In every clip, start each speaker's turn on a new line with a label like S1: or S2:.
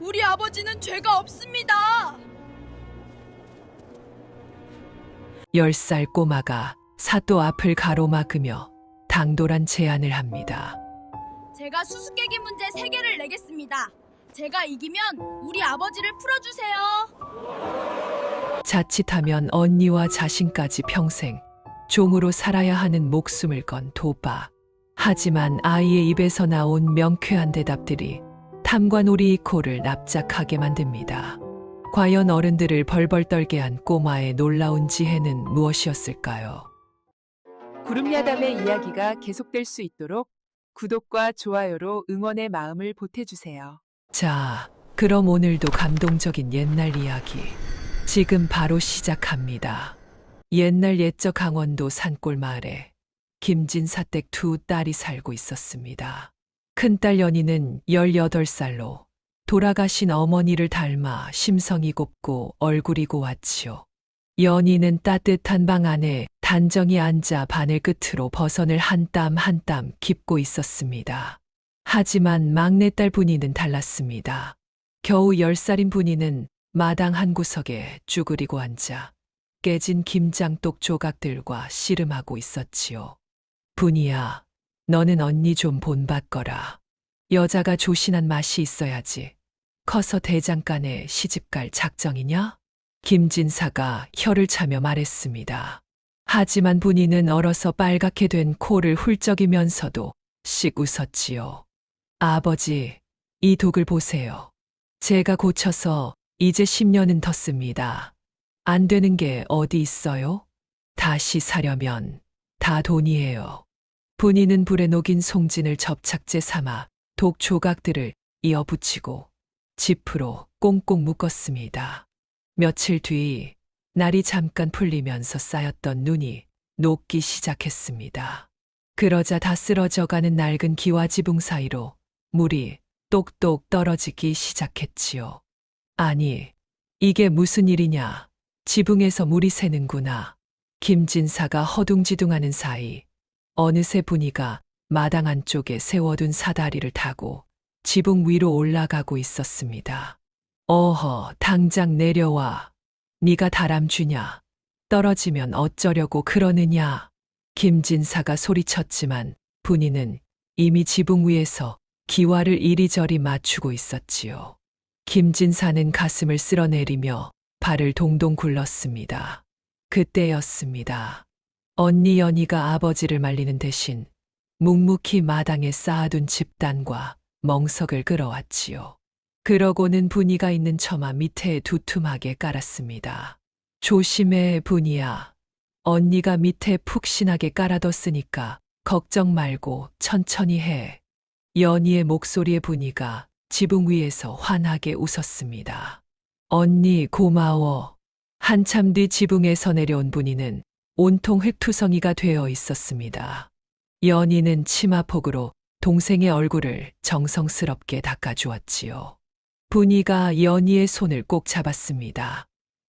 S1: 우리 아버지는 죄가 없습니다.
S2: 10살 꼬마가 사또 앞을 가로막으며 당돌한 제안을 합니다.
S1: 제가 수수께끼 문제 3개를 내겠습니다. 제가 이기면 우리 아버지를 풀어주세요.
S2: 자칫하면 언니와 자신까지 평생 종으로 살아야 하는 목숨을 건 도박. 하지만 아이의 입에서 나온 명쾌한 대답들이 탐관오리의 코를 납작하게 만듭니다. 과연 어른들을 벌벌 떨게 한 꼬마의 놀라운 지혜는 무엇이었을까요?
S3: 구름야담의 이야기가 계속될 수 있도록 구독과 좋아요로 응원의 마음을 보태주세요.
S2: 자, 그럼 오늘도 감동적인 옛날 이야기 지금 바로 시작합니다. 옛날 옛적 강원도 산골 마을에 김진사댁 두 딸이 살고 있었습니다. 큰딸 연희는 18살로 돌아가신 어머니를 닮아 심성이 곱고 얼굴이 고왔지요. 연희는 따뜻한 방 안에 단정히 앉아 바늘 끝으로 버선을 한 땀 한 땀 깁고 있었습니다. 하지만 막내딸 분이는 달랐습니다. 겨우 10살인 분이는 마당 한 구석에 쭈그리고 앉아 깨진 김장독 조각들과 씨름하고 있었지요. 분이야, 너는 언니 좀 본받거라. 여자가 조신한 맛이 있어야지. 커서 대장간에 시집갈 작정이냐? 김진사가 혀를 차며 말했습니다. 하지만 분이는 얼어서 빨갛게 된 코를 훌쩍이면서도 씩 웃었지요. 아버지, 이 독을 보세요. 제가 고쳐서 이제 10년은 텄습니다. 안 되는 게 어디 있어요? 다시 사려면 다 돈이에요. 분이는 불에 녹인 송진을 접착제 삼아 독 조각들을 이어 붙이고 지프로 꽁꽁 묶었습니다. 며칠 뒤 날이 잠깐 풀리면서 쌓였던 눈이 녹기 시작했습니다. 그러자 다 쓰러져가는 낡은 기와 지붕 사이로 물이 똑똑 떨어지기 시작했지요. 아니, 이게 무슨 일이냐? 지붕에서 물이 새는구나. 김진사가 허둥지둥하는 사이 어느새 분이가 마당 안쪽에 세워둔 사다리를 타고 지붕 위로 올라가고 있었습니다. 어허, 당장 내려와. 네가 다람 주냐? 떨어지면 어쩌려고 그러느냐? 김진사가 소리쳤지만 분이는 이미 지붕 위에서 기와를 이리저리 맞추고 있었지요. 김진사는 가슴을 쓸어내리며 발을 동동 굴렀습니다. 그때였습니다. 언니 연희가 아버지를 말리는 대신 묵묵히 마당에 쌓아둔 집단과 멍석을 끌어왔지요. 그러고는 분이가 있는 처마 밑에 두툼하게 깔았습니다. 조심해, 분이야. 언니가 밑에 푹신하게 깔아뒀으니까 걱정 말고 천천히 해. 연희의 목소리에 분이가 지붕 위에서 환하게 웃었습니다. 언니 고마워. 한참 뒤 지붕에서 내려온 분이는 온통 흙투성이가 되어 있었습니다. 연희는 치마폭으로 동생의 얼굴을 정성스럽게 닦아주었지요. 분이가 연희의 손을 꼭 잡았습니다.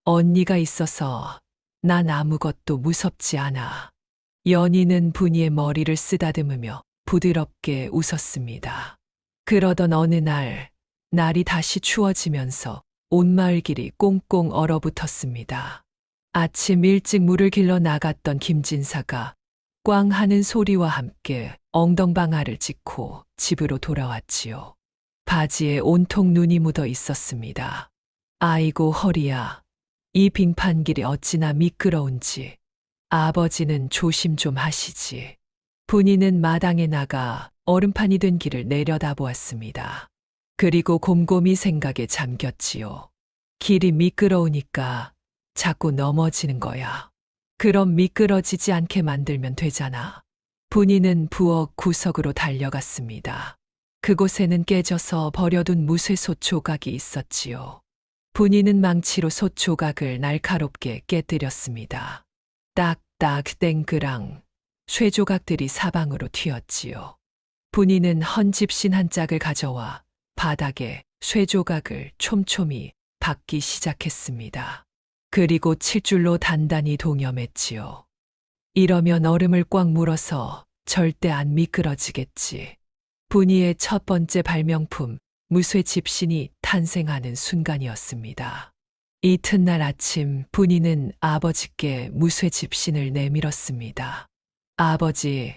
S2: 언니가 있어서 난 아무것도 무섭지 않아. 연희는 분이의 머리를 쓰다듬으며 부드럽게 웃었습니다. 그러던 어느 날, 날이 다시 추워지면서 온 마을 길이 꽁꽁 얼어붙었습니다. 아침 일찍 물을 길러 나갔던 김진사가 꽝 하는 소리와 함께 엉덩방아를 찢고 집으로 돌아왔지요. 바지에 온통 눈이 묻어 있었습니다. 아이고 허리야, 이 빙판길이 어찌나 미끄러운지. 아버지는 조심 좀 하시지. 분이는 마당에 나가 얼음판이 된 길을 내려다보았습니다. 그리고 곰곰이 생각에 잠겼지요. 길이 미끄러우니까 자꾸 넘어지는 거야. 그럼 미끄러지지 않게 만들면 되잖아. 분이는 부엌 구석으로 달려갔습니다. 그곳에는 깨져서 버려둔 무쇠솥 조각이 있었지요. 분이는 망치로 솥 조각을 날카롭게 깨뜨렸습니다. 딱딱 땡그랑 쇠 조각들이 사방으로 튀었지요. 분이는 헌 집신 한 짝을 가져와 바닥에 쇠 조각을 촘촘히 박기 시작했습니다. 그리고 칠줄로 단단히 동여맸지요. 이러면 얼음을 꽉 물어서 절대 안 미끄러지겠지. 분이의 첫 번째 발명품 무쇠 집신이 탄생하는 순간이었습니다. 이튿날 아침 분이는 아버지께 무쇠 집신을 내밀었습니다. 아버지,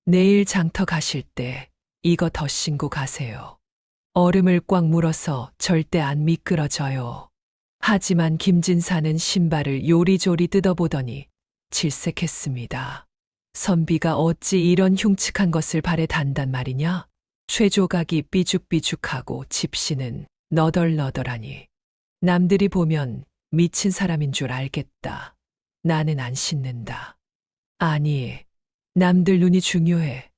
S2: 내일 장터 가실 때 이거 더 신고 가세요. 얼음을 꽉 물어서 절대 안 미끄러져요. 하지만 김진사는 신발을 요리조리 뜯어보더니 질색했습니다. 선비가 어찌 이런 흉측한 것을 발에 단단 말이냐? 쇠조각이 삐죽삐죽하고 집신은 너덜너덜하니 남들이 보면 미친 사람인 줄 알겠다. 나는 안 신는다. 아니, 남들 눈이 중요해.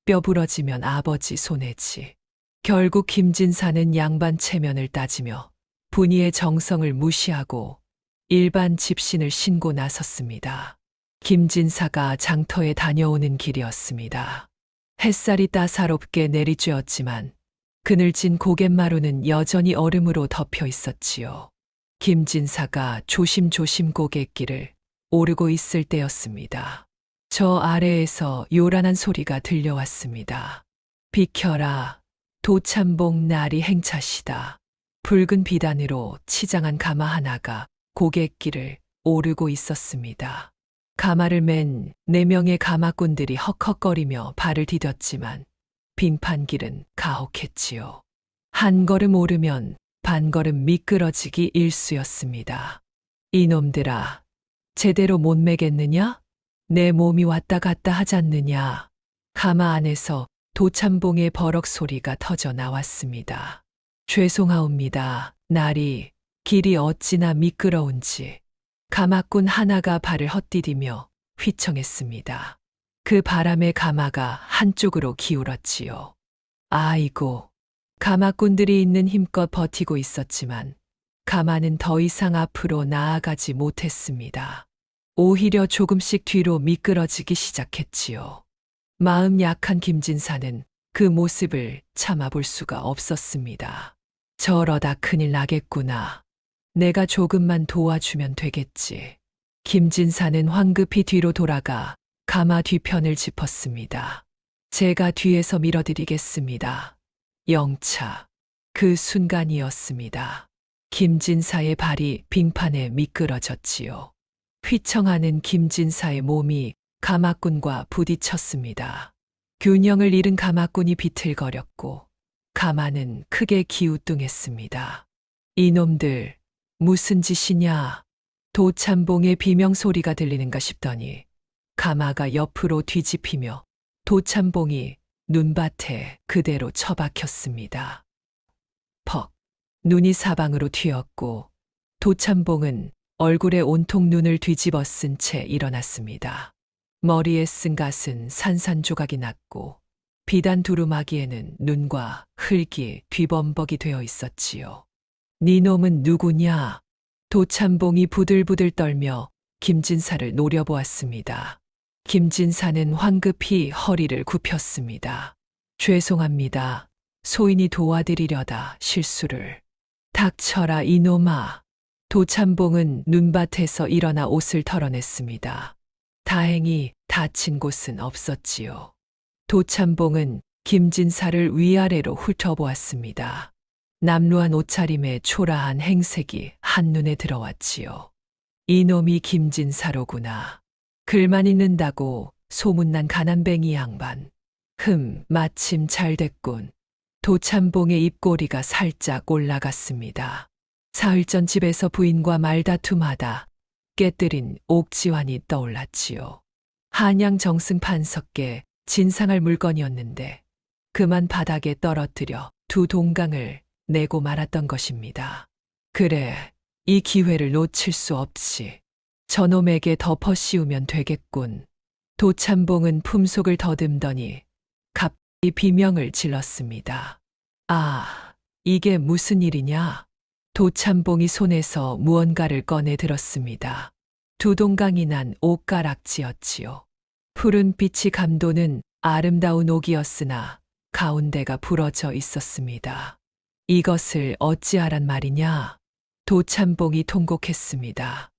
S2: 뼈 부러지면 아버지 손해지. 결국 김진사는 양반 체면을 따지며 분이의 정성을 무시하고 일반 집신을 신고 나섰습니다. 김진사가 장터에 다녀오는 길이었습니다. 햇살이 따사롭게 내리쬐었지만 그늘진 고갯마루는 여전히 얼음으로 덮여 있었지요. 김진사가 조심조심 고갯길을 오르고 있을 때였습니다. 저 아래에서 요란한 소리가 들려왔습니다. 비켜라, 도참봉 날이 행차시다. 붉은 비단으로 치장한 가마 하나가 고갯길을 오르고 있었습니다. 가마를 맨 4명의 가마꾼들이 헉헉거리며 발을 디뎠지만 빙판길은 가혹했지요. 한 걸음 오르면 반 걸음 미끄러지기 일쑤였습니다. 이놈들아, 제대로 못 매겠느냐? 내 몸이 왔다 갔다 하잖느냐? 가마 안에서 도참봉의 버럭 소리가 터져 나왔습니다. 죄송하옵니다. 날이 길이 어찌나 미끄러운지. 가마꾼 하나가 발을 헛디디며 휘청했습니다. 그 바람에 가마가 한쪽으로 기울었지요. 아이고, 가마꾼들이 있는 힘껏 버티고 있었지만 가마는 더 이상 앞으로 나아가지 못했습니다. 오히려 조금씩 뒤로 미끄러지기 시작했지요. 마음 약한 김진사는 그 모습을 참아볼 수가 없었습니다. 저러다 큰일 나겠구나. 내가 조금만 도와주면 되겠지. 김진사는 황급히 뒤로 돌아가 가마 뒤편을 짚었습니다. 제가 뒤에서 밀어드리겠습니다. 영차. 그 순간이었습니다. 김진사의 발이 빙판에 미끄러졌지요. 휘청하는 김진사의 몸이 가마꾼과 부딪혔습니다. 균형을 잃은 가마꾼이 비틀거렸고 가마는 크게 기우뚱했습니다. 이놈들, 무슨 짓이냐? 도참봉의 비명소리가 들리는가 싶더니 가마가 옆으로 뒤집히며 도참봉이 눈밭에 그대로 처박혔습니다. 퍽! 눈이 사방으로 튀었고 도참봉은 얼굴에 온통 눈을 뒤집어 쓴 채 일어났습니다. 머리에 쓴 갓은 산산조각이 났고 비단 두루마기에는 눈과 흙이 뒤범벅이 되어 있었지요. 네 놈은 누구냐? 도참봉이 부들부들 떨며 김진사를 노려보았습니다. 김진사는 황급히 허리를 굽혔습니다. 죄송합니다. 소인이 도와드리려다 실수를. 닥쳐라 이놈아. 도참봉은 눈밭에서 일어나 옷을 털어냈습니다. 다행히 다친 곳은 없었지요. 도참봉은 김진사를 위아래로 훑어보았습니다. 남루한 옷차림에 초라한 행색이 한눈에 들어왔지요. 이놈이 김진사로구나. 글만 읽는다고 소문난 가난뱅이 양반. 마침 잘 됐군. 도참봉의 입꼬리가 살짝 올라갔습니다. 사흘 전 집에서 부인과 말다툼하다 깨뜨린 옥지환이 떠올랐지요. 한양 정승 판석계 진상할 물건이었는데 그만 바닥에 떨어뜨려 2 동강을 내고 말았던 것입니다. 그래, 이 기회를 놓칠 수 없이 저놈에게 덮어 씌우면 되겠군. 도참봉은 품속을 더듬더니 갑자기 비명을 질렀습니다. 아, 이게 무슨 일이냐? 도참봉이 손에서 무언가를 꺼내 들었습니다. 2 동강이 난 옷가락지였지요. 푸른 빛이 감도는 아름다운 옥이었으나 가운데가 부러져 있었습니다. 이것을 어찌하란 말이냐? 도참봉이 통곡했습니다.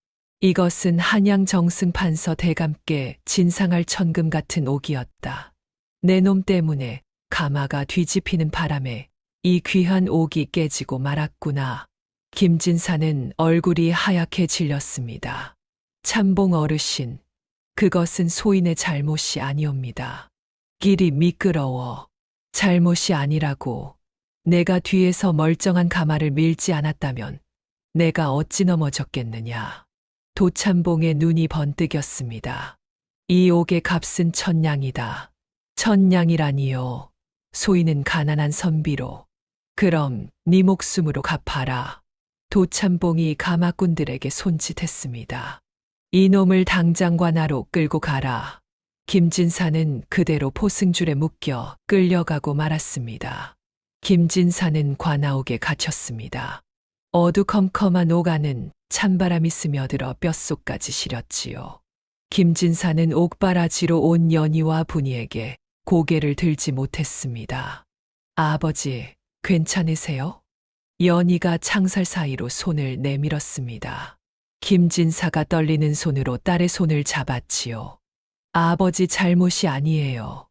S2: 이것은 한양 정승 판서 대감께 진상할 천금 같은 옥이었다. 내 놈 때문에 가마가 뒤집히는 바람에 이 귀한 옥이 깨지고 말았구나. 김진사는 얼굴이 하얗게 질렸습니다. 참봉 어르신, 그것은 소인의 잘못이 아니옵니다. 길이 미끄러워. 잘못이 아니라고. 내가 뒤에서 멀쩡한 가마를 밀지 않았다면 내가 어찌 넘어졌겠느냐. 도참봉의 눈이 번뜩였습니다. 이 옥의 값은 1000냥이다. 1000냥이라니요. 소인은 가난한 선비로. 그럼 네 목숨으로 갚아라. 도참봉이 가마꾼들에게 손짓했습니다. 이놈을 당장 관하로 끌고 가라. 김진사는 그대로 포승줄에 묶여 끌려가고 말았습니다. 김진사는 관아옥에 갇혔습니다. 어두컴컴한 옥 안은 찬바람이 스며들어 뼛속까지 시렸지요. 김진사는 옥바라지로 온 연희와 분이에게 고개를 들지 못했습니다. 아버지, 괜찮으세요? 연희가 창살 사이로 손을 내밀었습니다. 김진사가 떨리는 손으로 딸의 손을 잡았지요. 아버지 잘못이 아니에요.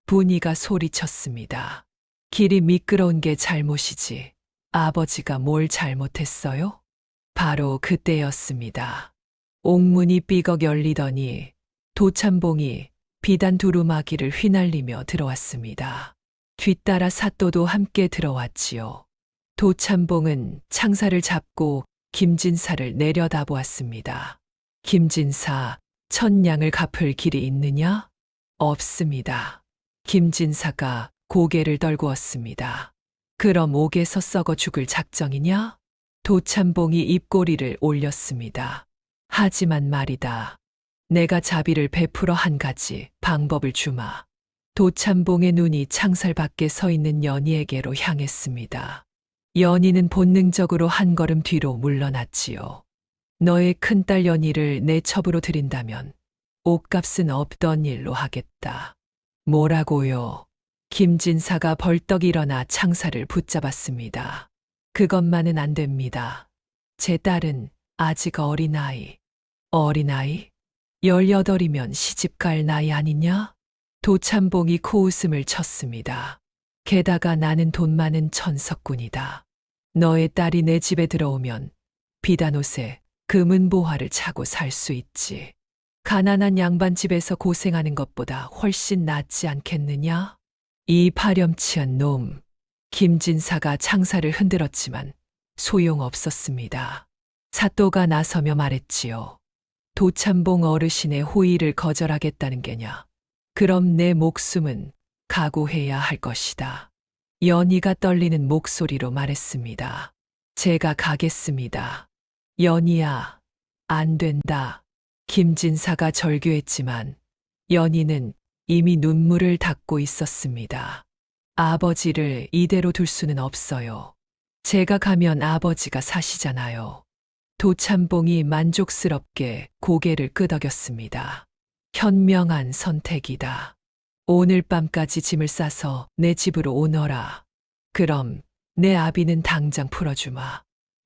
S2: 분이가 소리쳤습니다. 길이 미끄러운 게 잘못이지. 아버지가 뭘 잘못했어요? 바로 그때였습니다. 옥문이 삐걱 열리더니 도참봉이 비단 두루마기를 휘날리며 들어왔습니다. 뒤따라 사또도 함께 들어왔지요. 도참봉은 창사를 잡고 김진사를 내려다보았습니다. 김진사, 1000냥을 갚을 길이 있느냐? 없습니다. 김진사가 고개를 떨구었습니다. 그럼 옥에서 썩어 죽을 작정이냐? 도참봉이 입꼬리를 올렸습니다. 하지만 말이다. 내가 자비를 베풀어 한 가지 방법을 주마. 도참봉의 눈이 창살 밖에 서 있는 연희에게로 향했습니다. 연희는 본능적으로 한 걸음 뒤로 물러났지요. 너의 큰딸 연희를 내 첩으로 들인다면 옥값은 없던 일로 하겠다. 뭐라고요? 김진사가 벌떡 일어나 창살을 붙잡았습니다. 그것만은 안 됩니다. 제 딸은 아직 어린아이. 어린아이? 18이면 시집갈 나이 아니냐? 도참봉이 코웃음을 쳤습니다. 게다가 나는 돈 많은 천석군이다. 너의 딸이 내 집에 들어오면 비단옷에 금은 보화를 차고 살 수 있지. 가난한 양반 집에서 고생하는 것보다 훨씬 낫지 않겠느냐? 이 파렴치한 놈. 김진사가 창사를 흔들었지만 소용없었습니다. 사또가 나서며 말했지요. 도참봉 어르신의 호의를 거절하겠다는 게냐? 그럼 내 목숨은 각오해야 할 것이다. 연희가 떨리는 목소리로 말했습니다. 제가 가겠습니다. 연희야, 안 된다. 김진사가 절규했지만 연희는 이미 눈물을 닦고 있었습니다. 아버지를 이대로 둘 수는 없어요. 제가 가면 아버지가 사시잖아요. 도참봉이 만족스럽게 고개를 끄덕였습니다. 현명한 선택이다. 오늘 밤까지 짐을 싸서 내 집으로 오너라. 그럼 내 아비는 당장 풀어주마.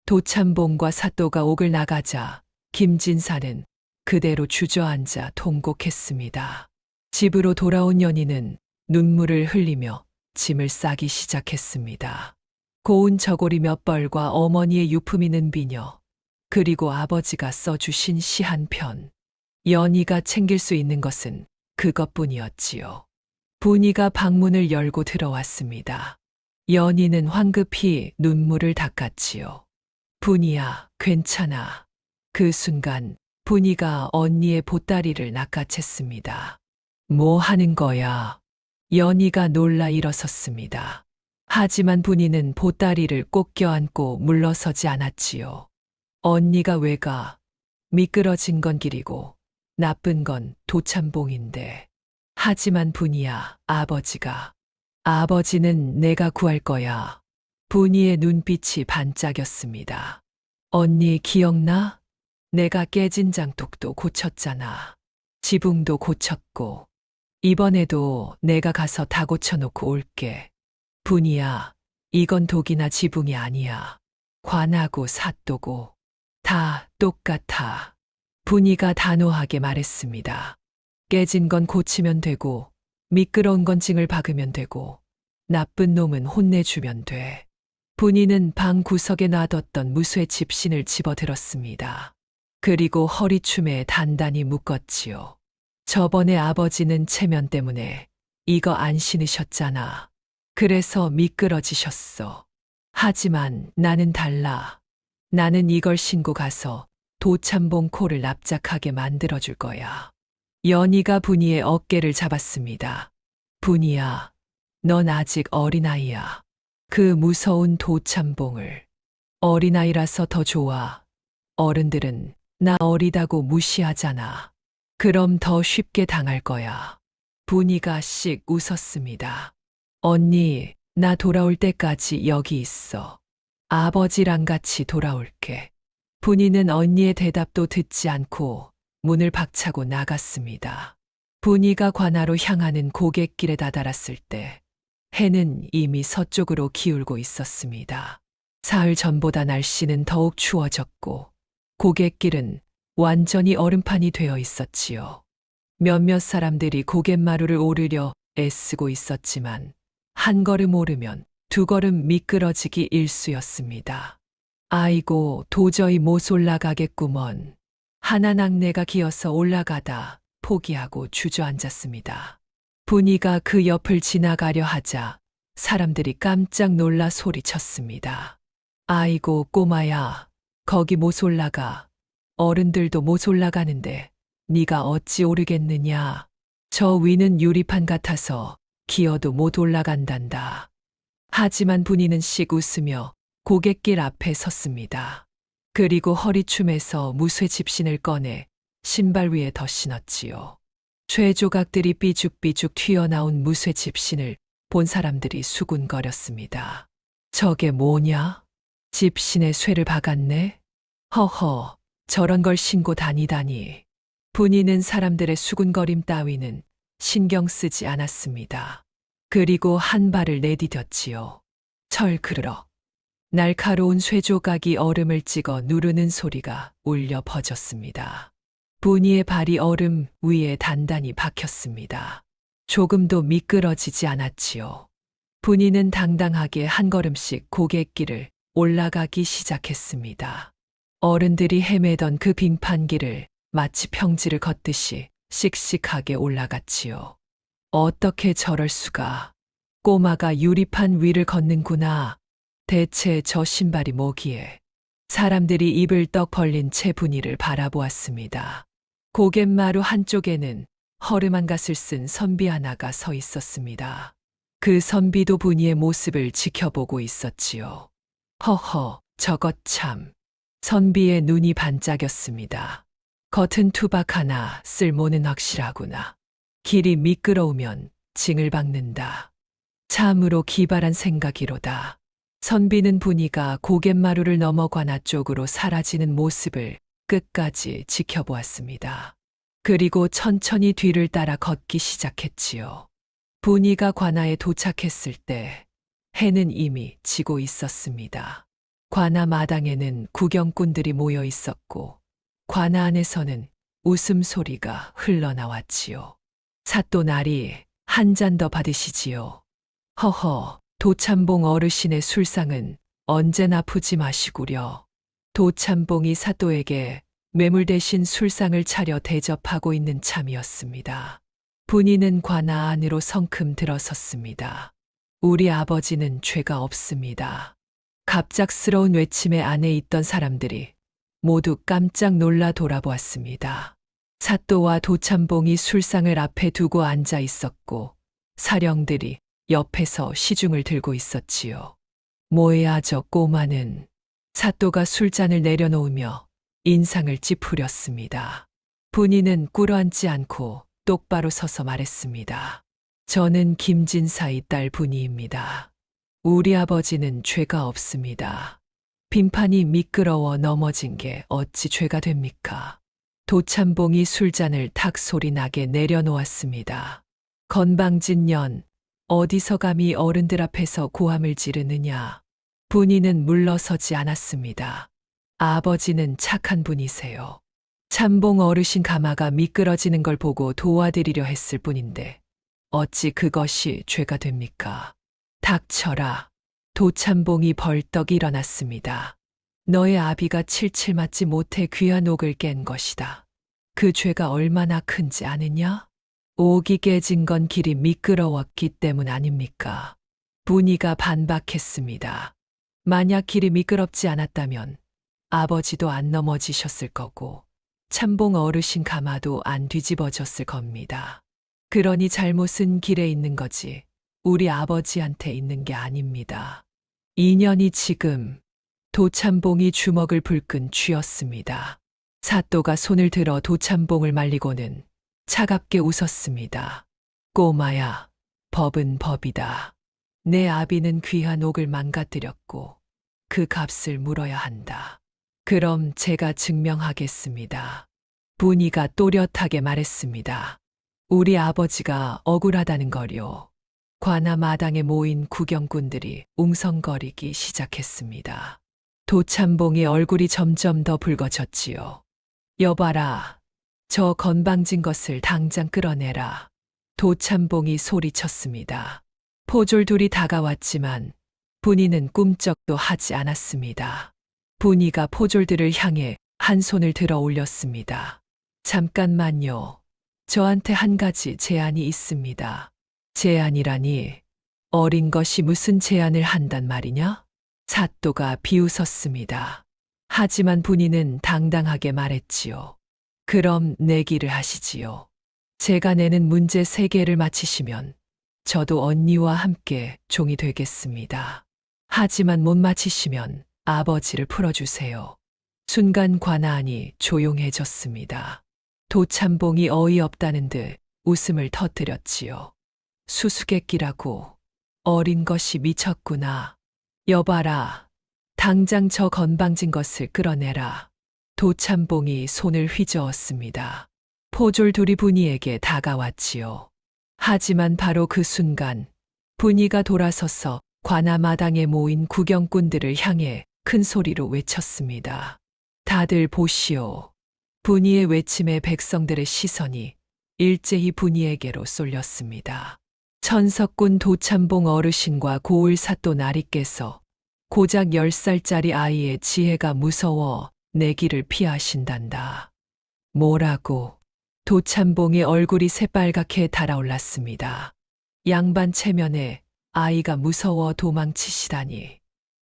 S2: 도참봉과 사또가 옥을 나가자 김진사는 그대로 주저앉아 통곡했습니다. 집으로 돌아온 연희는 눈물을 흘리며 짐을 싸기 시작했습니다. 고운 저고리 몇 벌과 어머니의 유품 있는 비녀, 그리고 아버지가 써주신 시 한 편. 연희가 챙길 수 있는 것은 그것뿐이었지요. 분이가 방문을 열고 들어왔습니다. 연희는 황급히 눈물을 닦았지요. 분이야, 괜찮아. 그 순간 분이가 언니의 보따리를 낚아챘습니다. 뭐 하는 거야? 연희가 놀라 일어섰습니다. 하지만 분이는 보따리를 꼭 껴안고 물러서지 않았지요. 언니가 왜 가? 미끄러진 건 길이고 나쁜 건 도참봉인데. 하지만 분이야, 아버지는 내가 구할 거야. 분이의 눈빛이 반짝였습니다. 언니 기억나? 내가 깨진 장독도 고쳤잖아. 지붕도 고쳤고. 이번에도 내가 가서 다 고쳐놓고 올게. 분이야, 이건 독이나 지붕이 아니야. 관하고 사또고. 다 똑같아. 분이가 단호하게 말했습니다. 깨진 건 고치면 되고, 미끄러운 건 징을 박으면 되고, 나쁜 놈은 혼내주면 돼. 분이는 방 구석에 놔뒀던 무쇠 집신을 집어들었습니다. 그리고 허리춤에 단단히 묶었지요. 저번에 아버지는 체면 때문에 이거 안 신으셨잖아. 그래서 미끄러지셨어. 하지만 나는 달라. 나는 이걸 신고 가서 도참봉 코를 납작하게 만들어줄 거야. 연희가 분이의 어깨를 잡았습니다. 분이야, 넌 아직 어린아이야. 그 무서운 도참봉을. 어린아이라서 더 좋아. 어른들은 나 어리다고 무시하잖아. 그럼 더 쉽게 당할 거야. 분이가 씩 웃었습니다. 언니, 나 돌아올 때까지 여기 있어. 아버지랑 같이 돌아올게. 분이는 언니의 대답도 듣지 않고 문을 박차고 나갔습니다. 분이가 관아로 향하는 고갯길에 다다랐을 때 해는 이미 서쪽으로 기울고 있었습니다. 사흘 전보다 날씨는 더욱 추워졌고 고갯길은 완전히 얼음판이 되어 있었지요. 몇몇 사람들이 고갯마루를 오르려 애쓰고 있었지만 한 걸음 오르면 두 걸음 미끄러지기 일쑤였습니다. 아이고, 도저히 못 올라가겠구먼. 하나 낙내가 기어서 올라가다 포기하고 주저앉았습니다. 분이가 그 옆을 지나가려 하자 사람들이 깜짝 놀라 소리쳤습니다. 아이고, 꼬마야, 거기 못 올라가. 어른들도 못 올라가는데 네가 어찌 오르겠느냐. 저 위는 유리판 같아서 기어도 못 올라간단다. 하지만 분이는 씩 웃으며 고갯길 앞에 섰습니다. 그리고 허리춤에서 무쇠 집신을 꺼내 신발 위에 더 신었지요. 쇠조각들이 삐죽삐죽 튀어나온 무쇠 집신을 본 사람들이 수군거렸습니다. 저게 뭐냐? 집신에 쇠를 박았네? 허허, 저런 걸 신고 다니다니. 분이는 사람들의 수군거림 따위는 신경 쓰지 않았습니다. 그리고 한 발을 내디뎠지요. 철그르럭. 날카로운 쇠조각이 얼음을 찍어 누르는 소리가 울려 퍼졌습니다. 분이의 발이 얼음 위에 단단히 박혔습니다. 조금도 미끄러지지 않았지요. 분이는 당당하게 한 걸음씩 고갯길을 올라가기 시작했습니다. 어른들이 헤매던 그 빙판길을 마치 평지를 걷듯이 씩씩하게 올라갔지요. 어떻게 저럴 수가. 꼬마가 유리판 위를 걷는구나. 대체 저 신발이 뭐기에. 사람들이 입을 떡 벌린 채 분이를 바라보았습니다. 고갯마루 한쪽에는 허름한 갓을 쓴 선비 하나가 서 있었습니다. 그 선비도 분이의 모습을 지켜보고 있었지요. 허허, 저것 참. 선비의 눈이 반짝였습니다. 겉은 투박하나 쓸모는 확실하구나. 길이 미끄러우면 징을 박는다. 참으로 기발한 생각이로다. 선비는 분이가 고갯마루를 넘어 관아 쪽으로 사라지는 모습을 끝까지 지켜보았습니다. 그리고 천천히 뒤를 따라 걷기 시작했지요. 분이가 관아에 도착했을 때 해는 이미 지고 있었습니다. 관아 마당에는 구경꾼들이 모여 있었고 관아 안에서는 웃음소리가 흘러나왔지요. 사또나리, 한 잔 더 받으시지요. 허허, 도참봉 어르신의 술상은 언제나 푸지 마시구려. 도참봉이 사또에게 매물 대신 술상을 차려 대접하고 있는 참이었습니다. 분이는 관아 안으로 성큼 들어섰습니다. 우리 아버지는 죄가 없습니다. 갑작스러운 외침에 안에 있던 사람들이 모두 깜짝 놀라 돌아보았습니다. 사또와 도참봉이 술상을 앞에 두고 앉아 있었고 사령들이 옆에서 시중을 들고 있었지요. 뭐야 저 꼬마는. 사또가 술잔을 내려놓으며 인상을 찌푸렸습니다. 분이는 꿇어앉지 않고 똑바로 서서 말했습니다. 저는 김진사의 딸 분이입니다. 우리 아버지는 죄가 없습니다. 빙판이 미끄러워 넘어진 게 어찌 죄가 됩니까? 도참봉이 술잔을 탁 소리 나게 내려놓았습니다. 건방진 년, 어디서 감히 어른들 앞에서 고함을 지르느냐. 분이는 물러서지 않았습니다. 아버지는 착한 분이세요. 참봉 어르신 가마가 미끄러지는 걸 보고 도와드리려 했을 뿐인데 어찌 그것이 죄가 됩니까? 닥쳐라. 도참봉이 벌떡 일어났습니다. 너의 아비가 칠칠 맞지 못해 귀한 옥을 깬 것이다. 그 죄가 얼마나 큰지 아느냐? 옥이 깨진 건 길이 미끄러웠기 때문 아닙니까? 분이가 반박했습니다. 만약 길이 미끄럽지 않았다면 아버지도 안 넘어지셨을 거고 참봉 어르신 가마도 안 뒤집어졌을 겁니다. 그러니 잘못은 길에 있는 거지 우리 아버지한테 있는 게 아닙니다. 인연이 지금 도참봉이 주먹을 불끈 쥐었습니다. 사또가 손을 들어 도참봉을 말리고는 차갑게 웃었습니다. 꼬마야, 법은 법이다. 내 아비는 귀한 옥을 망가뜨렸고 그 값을 물어야 한다. 그럼 제가 증명하겠습니다. 분이가 또렷하게 말했습니다. 우리 아버지가 억울하다는 거요. 관아 마당에 모인 구경꾼들이 웅성거리기 시작했습니다. 도참봉의 얼굴이 점점 더 붉어졌지요. 여봐라. 저 건방진 것을 당장 끌어내라. 도참봉이 소리쳤습니다. 포졸들이 다가왔지만 분이는 꿈쩍도 하지 않았습니다. 분이가 포졸들을 향해 한 손을 들어 올렸습니다. 잠깐만요. 저한테 한 가지 제안이 있습니다. 제안이라니 어린 것이 무슨 제안을 한단 말이냐? 사또가 비웃었습니다. 하지만 분이는 당당하게 말했지요. 그럼 내기를 하시지요. 제가 내는 문제 3개를 맞히시면 저도 언니와 함께 종이 되겠습니다. 하지만 못 맞히시면 아버지를 풀어주세요. 순간 관아안이 조용해졌습니다. 도참봉이 어이없다는 듯 웃음을 터뜨렸지요. 수수께끼라고 어린 것이 미쳤구나. 여봐라. 당장 저 건방진 것을 끌어내라. 도참봉이 손을 휘저었습니다. 포졸 둘이 분이에게 다가왔지요. 하지만 바로 그 순간 분이가 돌아서서 관아마당에 모인 구경꾼들을 향해 큰 소리로 외쳤습니다. 다들 보시오. 분이의 외침에 백성들의 시선이 일제히 분이에게로 쏠렸습니다. 천석군 도참봉 어르신과 고을 사또 나리께서 고작 10살짜리 아이의 지혜가 무서워 내 길을 피하신단다. 뭐라고? 도참봉의 얼굴이 새빨갛게 달아올랐습니다. 양반 체면에 아이가 무서워 도망치시다니.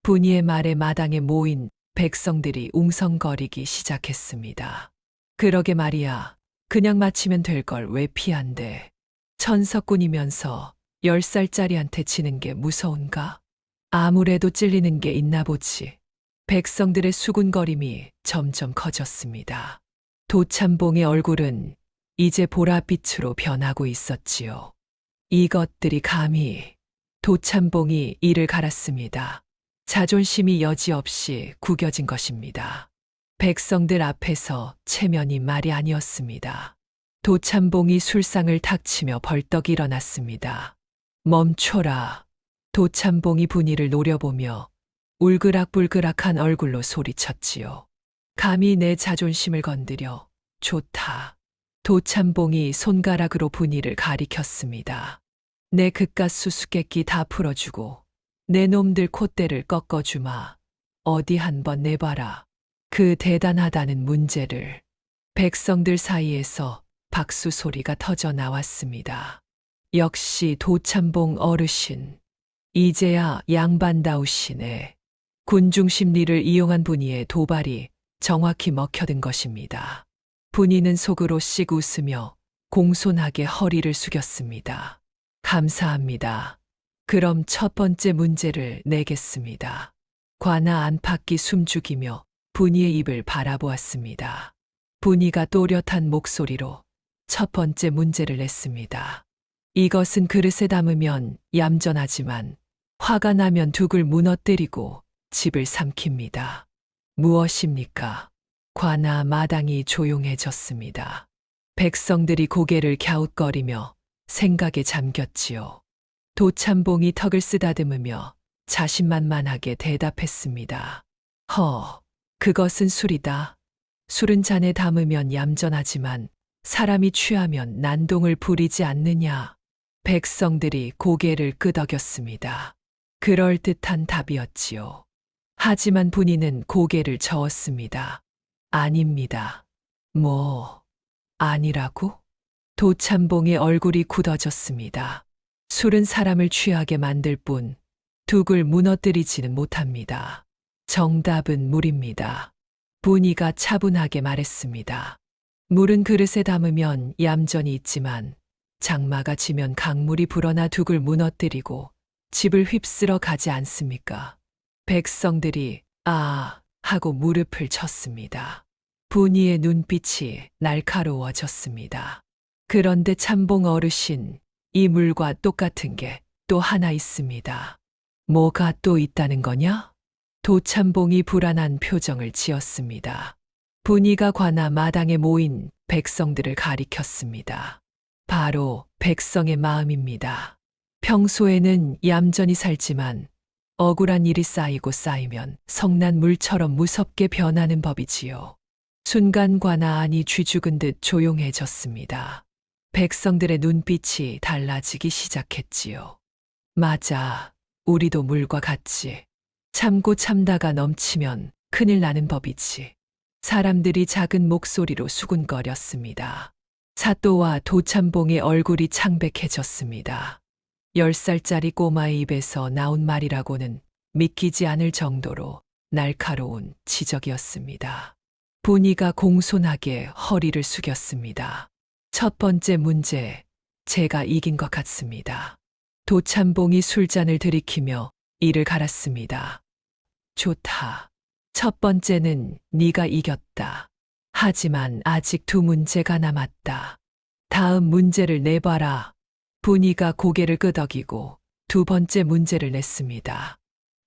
S2: 분이의 말에 마당에 모인 백성들이 웅성거리기 시작했습니다. 그러게 말이야. 그냥 맞히면 될 걸 왜 피한대. 천석군이면서 10살짜리한테 지는 게 무서운가? 아무래도 찔리는 게 있나 보지. 백성들의 수군거림이 점점 커졌습니다. 도참봉의 얼굴은 이제 보랏빛으로 변하고 있었지요. 이것들이 감히. 도참봉이 이를 갈았습니다. 자존심이 여지없이 구겨진 것입니다. 백성들 앞에서 체면이 말이 아니었습니다. 도참봉이 술상을 탁 치며 벌떡 일어났습니다. 멈춰라. 도참봉이 분이를 노려보며 울그락불그락한 얼굴로 소리쳤지요. 감히 내 자존심을 건드려. 좋다. 도참봉이 손가락으로 분이를 가리켰습니다. 내 그깟 수수께끼 다 풀어주고 내 놈들 콧대를 꺾어주마. 어디 한번 내봐라. 그 대단하다는 문제를. 백성들 사이에서 박수 소리가 터져 나왔습니다. 역시 도참봉 어르신. 이제야 양반다우시네. 군중 심리를 이용한 분이의 도발이 정확히 먹혀든 것입니다. 분이는 속으로 씩 웃으며 공손하게 허리를 숙였습니다. 감사합니다. 그럼 첫 번째 문제를 내겠습니다. 관아 안팎이 숨죽이며 분이의 입을 바라보았습니다. 분이가 또렷한 목소리로 첫 번째 문제를 냈습니다. 이것은 그릇에 담으면 얌전하지만 화가 나면 둑을 무너뜨리고 집을 삼킵니다. 무엇입니까? 관아 마당이 조용해졌습니다. 백성들이 고개를 갸웃거리며 생각에 잠겼지요. 도참봉이 턱을 쓰다듬으며 자신만만하게 대답했습니다. 그것은 술이다. 술은 잔에 담으면 얌전하지만 사람이 취하면 난동을 부리지 않느냐. 백성들이 고개를 끄덕였습니다. 그럴듯한 답이었지요. 하지만 분이는 고개를 저었습니다. 아닙니다. 뭐, 아니라고? 도참봉의 얼굴이 굳어졌습니다. 술은 사람을 취하게 만들 뿐 둑을 무너뜨리지는 못합니다. 정답은 물입니다. 분이가 차분하게 말했습니다. 물은 그릇에 담으면 얌전히 있지만 장마가 지면 강물이 불어나 둑을 무너뜨리고 집을 휩쓸어 가지 않습니까? 백성들이 아 하고 무릎을 쳤습니다. 분이의 눈빛이 날카로워졌습니다. 그런데 참봉 어르신, 이 물과 똑같은 게 또 하나 있습니다. 뭐가 또 있다는 거냐? 도참봉이 불안한 표정을 지었습니다. 분이가 관아 마당에 모인 백성들을 가리켰습니다. 바로 백성의 마음입니다. 평소에는 얌전히 살지만 억울한 일이 쌓이고 쌓이면 성난 물처럼 무섭게 변하는 법이지요. 순간 관아 안이 쥐죽은 듯 조용해졌습니다. 백성들의 눈빛이 달라지기 시작했지요. 맞아, 우리도 물과 같지. 참고 참다가 넘치면 큰일 나는 법이지. 사람들이 작은 목소리로 수군거렸습니다. 사또와 도참봉의 얼굴이 창백해졌습니다. 10살짜리 꼬마의 입에서 나온 말이라고는 믿기지 않을 정도로 날카로운 지적이었습니다. 분이가 공손하게 허리를 숙였습니다. 첫 번째 문제, 제가 이긴 것 같습니다. 도참봉이 술잔을 들이키며 이를 갈았습니다. 좋다. 첫 번째는 네가 이겼다. 하지만 아직 두 문제가 남았다. 다음 문제를 내봐라. 분이가 고개를 끄덕이고 두 번째 문제를 냈습니다.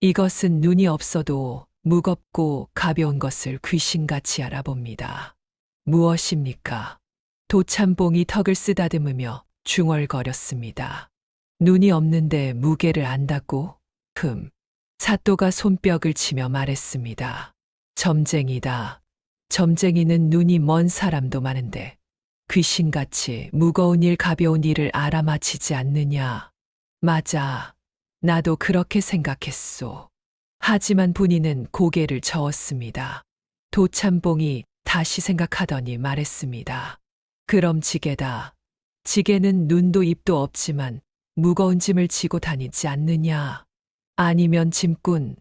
S2: 이것은 눈이 없어도 무겁고 가벼운 것을 귀신같이 알아봅니다. 무엇입니까? 도참봉이 턱을 쓰다듬으며 중얼거렸습니다. 눈이 없는데 무게를 안다고? 사또가 손뼉을 치며 말했습니다. 점쟁이다. 점쟁이는 눈이 먼 사람도 많은데 귀신같이 무거운 일 가벼운 일을 알아맞히지 않느냐. 맞아. 나도 그렇게 생각했소. 하지만 분이는 고개를 저었습니다. 도참봉이 다시 생각하더니 말했습니다. 그럼 지게다. 지게는 눈도 입도 없지만 무거운 짐을 지고 다니지 않느냐. 아니면 짐꾼.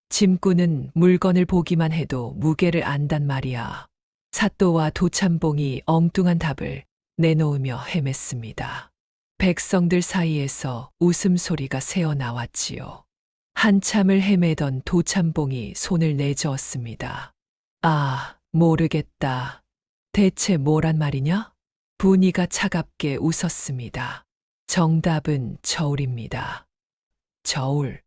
S2: 짐꾼은 물건을 보기만 해도 무게를 안단 말이야. 사또와 도참봉이 엉뚱한 답을 내놓으며 헤맸습니다. 백성들 사이에서 웃음소리가 새어나왔지요. 한참을 헤매던 도참봉이 손을 내저었습니다. 아, 모르겠다. 대체 뭐란 말이냐? 분이가 차갑게 웃었습니다. 정답은 저울입니다. 저울.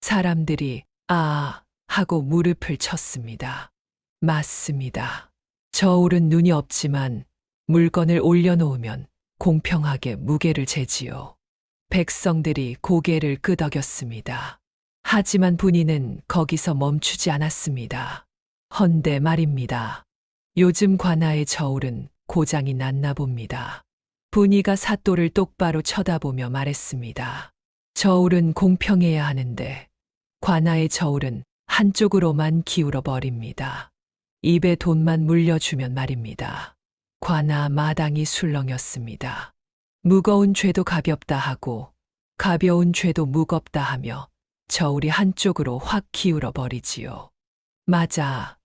S2: 사람들이 아 하고 무릎을 쳤습니다. 맞습니다. 저울은 눈이 없지만 물건을 올려놓으면 공평하게 무게를 재지요. 백성들이 고개를 끄덕였습니다. 하지만 분이는 거기서 멈추지 않았습니다. 헌데 말입니다. 요즘 관아의 저울은 고장이 났나 봅니다. 분이가 사또를 똑바로 쳐다보며 말했습니다. 저울은 공평해야 하는데 관아의 저울은 한쪽으로만 기울어 버립니다. 입에 돈만 물려주면 말입니다. 관아 마당이 술렁였습니다. 무거운 죄도 가볍다 하고 가벼운 죄도 무겁다 하며 저울이 한쪽으로 확 기울어 버리지요. 맞아.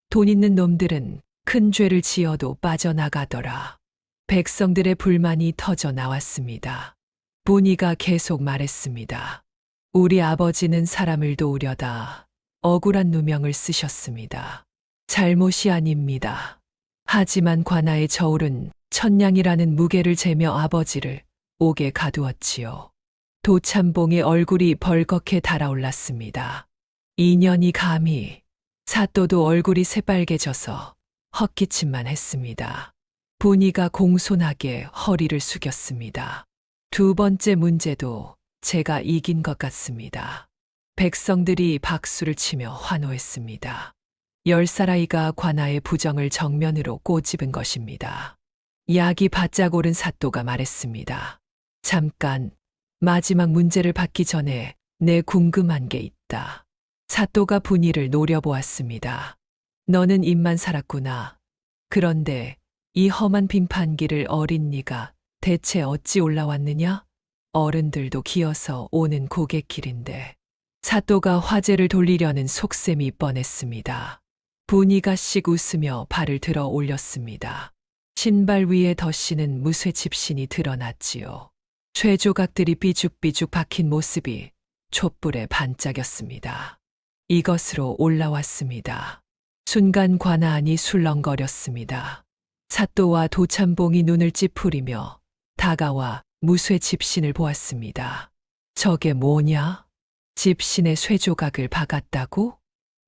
S2: 돈 있는 놈들은 큰 죄를 지어도 빠져나가더라. 백성들의 불만이 터져 나왔습니다. 분이가 계속 말했습니다. 우리 아버지는 사람을 도우려다 억울한 누명을 쓰셨습니다. 잘못이 아닙니다. 하지만 관아의 저울은 천냥이라는 무게를 재며 아버지를 옥에 가두었지요. 도참봉의 얼굴이 벌겋게 달아올랐습니다. 2년이 감히. 사또도 얼굴이 새빨개져서 헛기침만 했습니다. 분이가 공손하게 허리를 숙였습니다. 두 번째 문제도 제가 이긴 것 같습니다. 백성들이 박수를 치며 환호했습니다. 10살 아이가 관아의 부정을 정면으로 꼬집은 것입니다. 약이 바짝 오른 사또가 말했습니다. 잠깐, 마지막 문제를 받기 전에 내 궁금한 게 있다. 사또가 분이를 노려보았습니다. 너는 입만 살았구나. 그런데 이 험한 빙판길을 어린 네가 대체 어찌 올라왔느냐? 어른들도 기어서 오는 고갯길인데. 사또가 화제를 돌리려는 속셈이 뻔했습니다. 분이가 씩 웃으며 발을 들어 올렸습니다. 신발 위에 덧씨는 무쇠 집신이 드러났지요. 쇠조각들이 삐죽삐죽 박힌 모습이 촛불에 반짝였습니다. 이것으로 올라왔습니다. 순간 관아안이 술렁거렸습니다. 사또와 도참봉이 눈을 찌푸리며 다가와 무쇠 집신을 보았습니다. 저게 뭐냐? 집신에 쇠조각을 박았다고?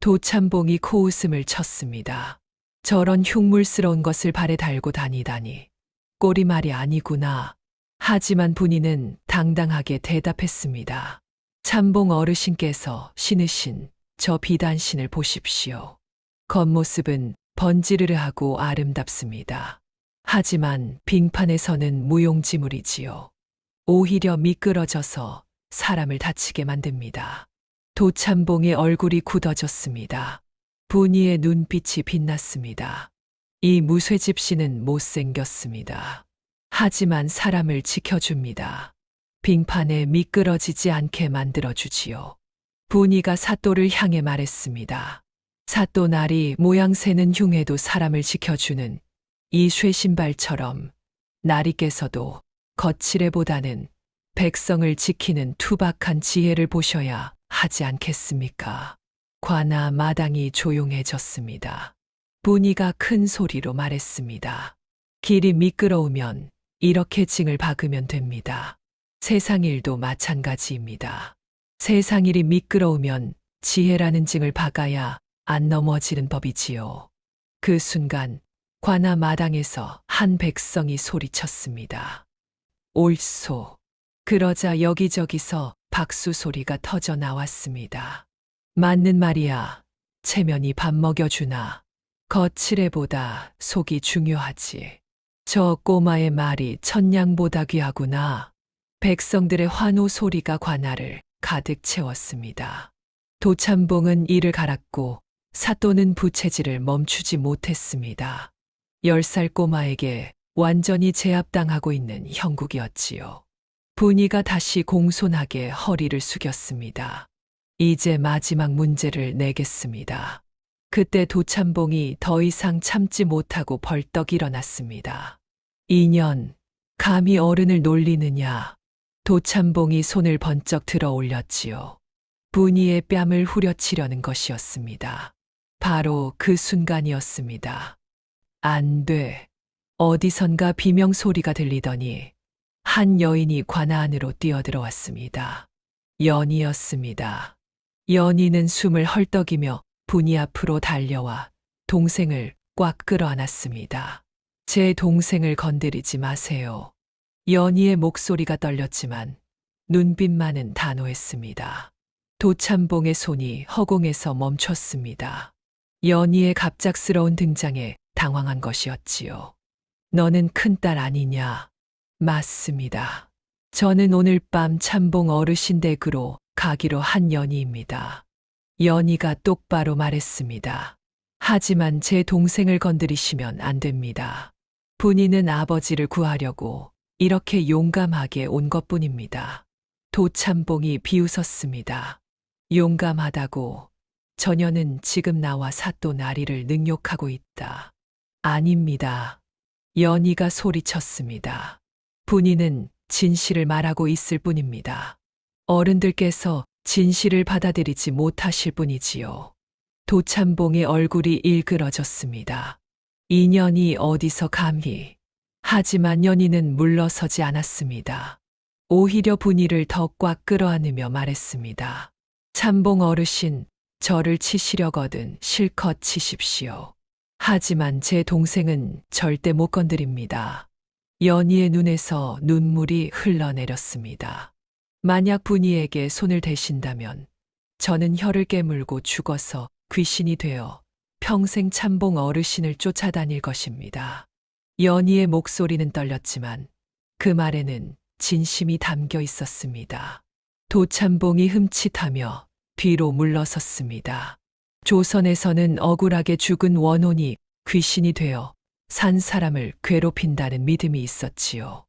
S2: 도참봉이 코웃음을 쳤습니다. 저런 흉물스러운 것을 발에 달고 다니다니. 꼴이 말이 아니구나. 하지만 분이는 당당하게 대답했습니다. 참봉 어르신께서 신으신 저 비단신을 보십시오. 겉모습은 번지르르하고 아름답습니다. 하지만 빙판에서는 무용지물이지요. 오히려 미끄러져서 사람을 다치게 만듭니다. 도참봉의 얼굴이 굳어졌습니다. 분이의 눈빛이 빛났습니다. 이 무쇠집신은 못생겼습니다. 하지만 사람을 지켜줍니다. 빙판에 미끄러지지 않게 만들어주지요. 분이가 사또를 향해 말했습니다. 사또 날이 모양새는 흉해도 사람을 지켜주는 이 쇠신발처럼 나리께서도 거칠애보다는 백성을 지키는 투박한 지혜를 보셔야 하지 않겠습니까? 관아 마당이 조용해졌습니다. 분이가 큰 소리로 말했습니다. 길이 미끄러우면 이렇게 징을 박으면 됩니다. 세상 일도 마찬가지입니다. 세상 일이 미끄러우면 지혜라는 징을 박아야 안 넘어지는 법이지요. 그 순간 관아 마당에서 한 백성이 소리쳤습니다. 옳소. 그러자 여기저기서 박수 소리가 터져 나왔습니다. 맞는 말이야. 체면이 밥 먹여주나. 거칠애보다 속이 중요하지. 저 꼬마의 말이 천냥보다 귀하구나. 백성들의 환호 소리가 관아를 가득 채웠습니다. 도참봉은 이를 갈았고 사또는 부채질을 멈추지 못했습니다. 10살 꼬마에게 완전히 제압당하고 있는 형국이었지요. 분이가 다시 공손하게 허리를 숙였습니다. 이제 마지막 문제를 내겠습니다. 그때 도참봉이 더 이상 참지 못하고 벌떡 일어났습니다. 2년, 감히 어른을 놀리느냐. 도참봉이 손을 번쩍 들어 올렸지요. 분이의 뺨을 후려치려는 것이었습니다. 바로 그 순간이었습니다. 안 돼. 어디선가 비명소리가 들리더니 한 여인이 관아 안으로 뛰어들어왔습니다. 연희였습니다. 연희는 숨을 헐떡이며 분이 앞으로 달려와 동생을 꽉 끌어안았습니다. 제 동생을 건드리지 마세요. 연희의 목소리가 떨렸지만 눈빛만은 단호했습니다. 도참봉의 손이 허공에서 멈췄습니다. 연희의 갑작스러운 등장에 당황한 것이었지요. 너는 큰딸 아니냐? 맞습니다. 저는 오늘 밤 참봉 어르신 댁으로 가기로 한 연희입니다. 연희가 똑바로 말했습니다. 하지만 제 동생을 건드리시면 안 됩니다. 분이는 아버지를 구하려고 이렇게 용감하게 온 것뿐입니다. 도참봉이 비웃었습니다. 용감하다고 저녀는 지금 나와 사또 나리를 능욕하고 있다. 아닙니다. 연희가 소리쳤습니다. 분이는 진실을 말하고 있을 뿐입니다. 어른들께서 진실을 받아들이지 못하실 뿐이지요. 도참봉의 얼굴이 일그러졌습니다. 인연이 어디서 감히. 하지만 연희는 물러서지 않았습니다. 오히려 분이를 더 꽉 끌어안으며 말했습니다. 참봉 어르신, 저를 치시려거든 실컷 치십시오. 하지만 제 동생은 절대 못 건드립니다. 연희의 눈에서 눈물이 흘러내렸습니다. 만약 분이에게 손을 대신다면 저는 혀를 깨물고 죽어서 귀신이 되어 평생 참봉 어르신을 쫓아다닐 것입니다. 연희의 목소리는 떨렸지만 그 말에는 진심이 담겨 있었습니다. 도참봉이 흠칫하며 뒤로 물러섰습니다. 조선에서는 억울하게 죽은 원혼이 귀신이 되어 산 사람을 괴롭힌다는 믿음이 있었지요.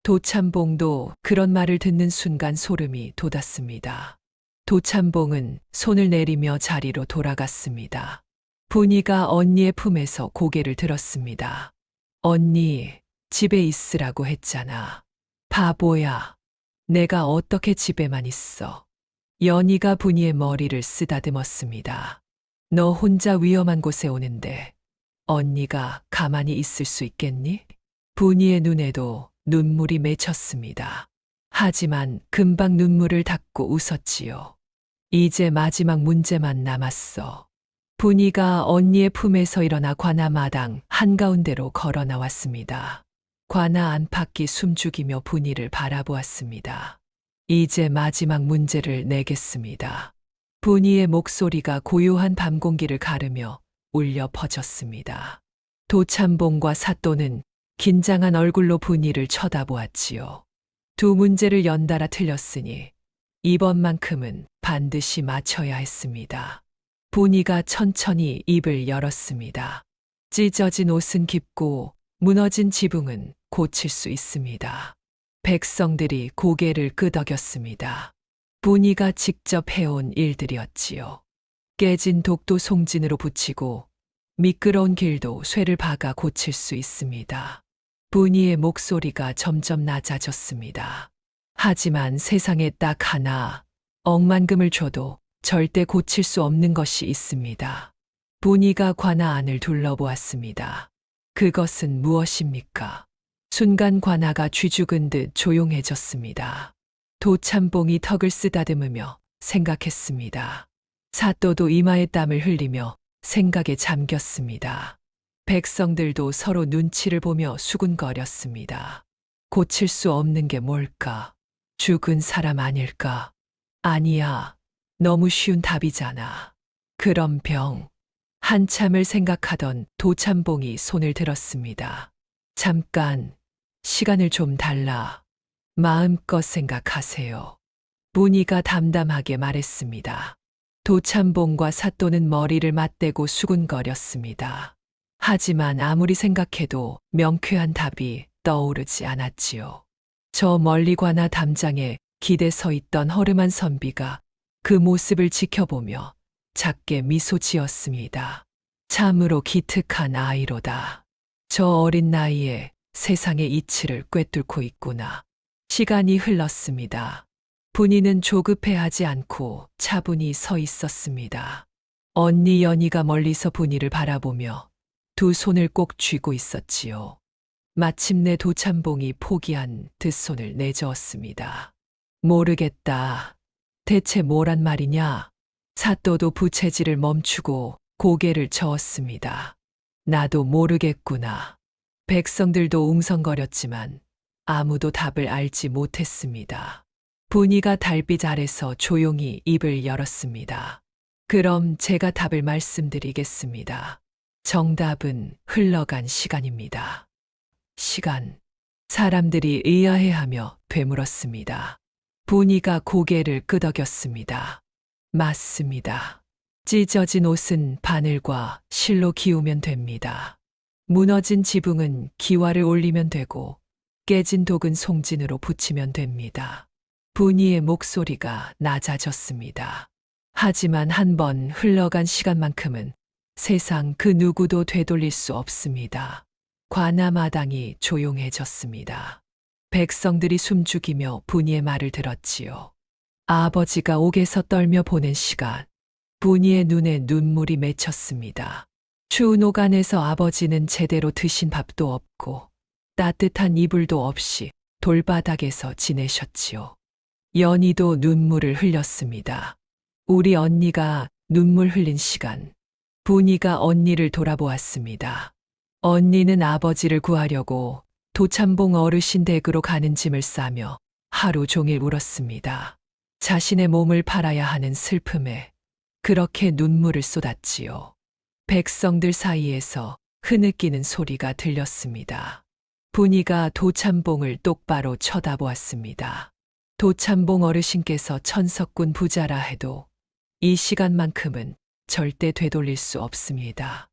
S2: 도참봉도 그런 말을 듣는 순간 소름이 돋았습니다. 도참봉은 손을 내리며 자리로 돌아갔습니다. 분이가 언니의 품에서 고개를 들었습니다. 언니, 집에 있으라고 했잖아. 바보야. 내가 어떻게 집에만 있어. 연희가 분이의 머리를 쓰다듬었습니다. 너 혼자 위험한 곳에 오는데 언니가 가만히 있을 수 있겠니? 분이의 눈에도 눈물이 맺혔습니다. 하지만 금방 눈물을 닦고 웃었지요. 이제 마지막 문제만 남았어. 분이가 언니의 품에서 일어나 관아 마당 한가운데로 걸어 나왔습니다. 관아 안팎이 숨죽이며 분이를 바라보았습니다. 이제 마지막 문제를 내겠습니다. 분이의 목소리가 고요한 밤 공기를 가르며 울려 퍼졌습니다. 도참봉과 사또는 긴장한 얼굴로 분이를 쳐다보았지요. 두 문제를 연달아 틀렸으니 이번만큼은 반드시 맞춰야 했습니다. 분이가 천천히 입을 열었습니다. 찢어진 옷은 깊고 무너진 지붕은 고칠 수 있습니다. 백성들이 고개를 끄덕였습니다. 분이가 직접 해온 일들이었지요. 깨진 독도 송진으로 붙이고 미끄러운 길도 쇠를 박아 고칠 수 있습니다. 분이의 목소리가 점점 낮아졌습니다. 하지만 세상에 딱 하나 억만금을 줘도 절대 고칠 수 없는 것이 있습니다. 분이가 관아 안을 둘러보았습니다. 그것은 무엇입니까? 순간 관아가 쥐죽은 듯 조용해졌습니다. 도참봉이 턱을 쓰다듬으며 생각했습니다. 사또도 이마에 땀을 흘리며 생각에 잠겼습니다. 백성들도 서로 눈치를 보며 수군거렸습니다. 고칠 수 없는 게 뭘까? 죽은 사람 아닐까? 아니야. 너무 쉬운 답이잖아. 그럼 병. 한참을 생각하던 도참봉이 손을 들었습니다. 잠깐, 시간을 좀 달라. 마음껏 생각하세요. 분이가 담담하게 말했습니다. 도참봉과 사또는 머리를 맞대고 수군거렸습니다. 하지만 아무리 생각해도 명쾌한 답이 떠오르지 않았지요. 저 멀리 관아 담장에 기대 서 있던 허름한 선비가 그 모습을 지켜보며 작게 미소 지었습니다. 참으로 기특한 아이로다. 저 어린 나이에 세상의 이치를 꿰뚫고 있구나. 시간이 흘렀습니다. 분이는 조급해하지 않고 차분히 서 있었습니다. 언니 연희가 멀리서 분이를 바라보며 두 손을 꼭 쥐고 있었지요. 마침내 도참봉이 포기한 듯 손을 내저었습니다. 모르겠다. 대체 뭐란 말이냐? 사또도 부채질을 멈추고 고개를 저었습니다. 나도 모르겠구나. 백성들도 웅성거렸지만 아무도 답을 알지 못했습니다. 분이가 달빛 아래서 조용히 입을 열었습니다. 그럼 제가 답을 말씀드리겠습니다. 정답은 흘러간 시간입니다. 시간. 사람들이 의아해하며 되물었습니다. 분이가 고개를 끄덕였습니다. 맞습니다. 찢어진 옷은 바늘과 실로 기우면 됩니다. 무너진 지붕은 기와를 올리면 되고 깨진 독은 송진으로 붙이면 됩니다. 분이의 목소리가 낮아졌습니다. 하지만 한 번 흘러간 시간만큼은 세상 그 누구도 되돌릴 수 없습니다. 관아 마당이 조용해졌습니다. 백성들이 숨죽이며 분이의 말을 들었지요. 아버지가 옥에서 떨며 보낸 시간. 분이의 눈에 눈물이 맺혔습니다. 추운 옥 안에서 아버지는 제대로 드신 밥도 없고 따뜻한 이불도 없이 돌바닥에서 지내셨지요. 연희도 눈물을 흘렸습니다. 우리 언니가 눈물 흘린 시간. 분이가 언니를 돌아보았습니다. 언니는 아버지를 구하려고 도참봉 어르신 댁으로 가는 짐을 싸며 하루 종일 울었습니다. 자신의 몸을 팔아야 하는 슬픔에 그렇게 눈물을 쏟았지요. 백성들 사이에서 흐느끼는 소리가 들렸습니다. 분이가 도참봉을 똑바로 쳐다보았습니다. 도참봉 어르신께서 천석군 부자라 해도 이 시간만큼은 절대 되돌릴 수 없습니다.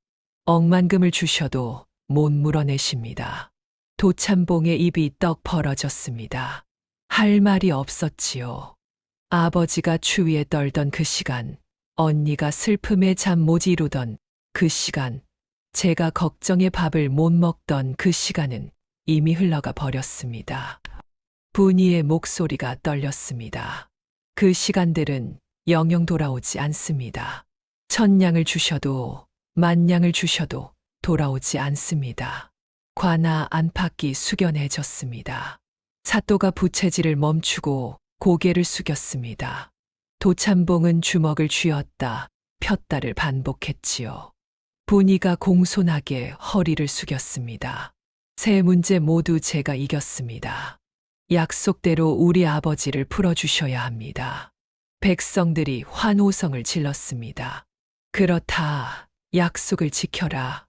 S2: 억만금을 주셔도 못 물어내십니다. 도참봉의 입이 떡 벌어졌습니다. 할 말이 없었지요. 아버지가 추위에 떨던 그 시간, 언니가 슬픔에 잠 못 이루던 그 시간, 제가 걱정에 밥을 못 먹던 그 시간은 이미 흘러가 버렸습니다. 분이의 목소리가 떨렸습니다. 그 시간들은 영영 돌아오지 않습니다. 천냥을 주셔도 만냥을 주셔도 돌아오지 않습니다. 관아 안팎이 숙연해졌습니다. 사또가 부채질을 멈추고 고개를 숙였습니다. 도참봉은 주먹을 쥐었다 폈다를 반복했지요. 분이가 공손하게 허리를 숙였습니다. 세 문제 모두 제가 이겼습니다. 약속대로 우리 아버지를 풀어주셔야 합니다. 백성들이 환호성을 질렀습니다. 그렇다. 약속을 지켜라.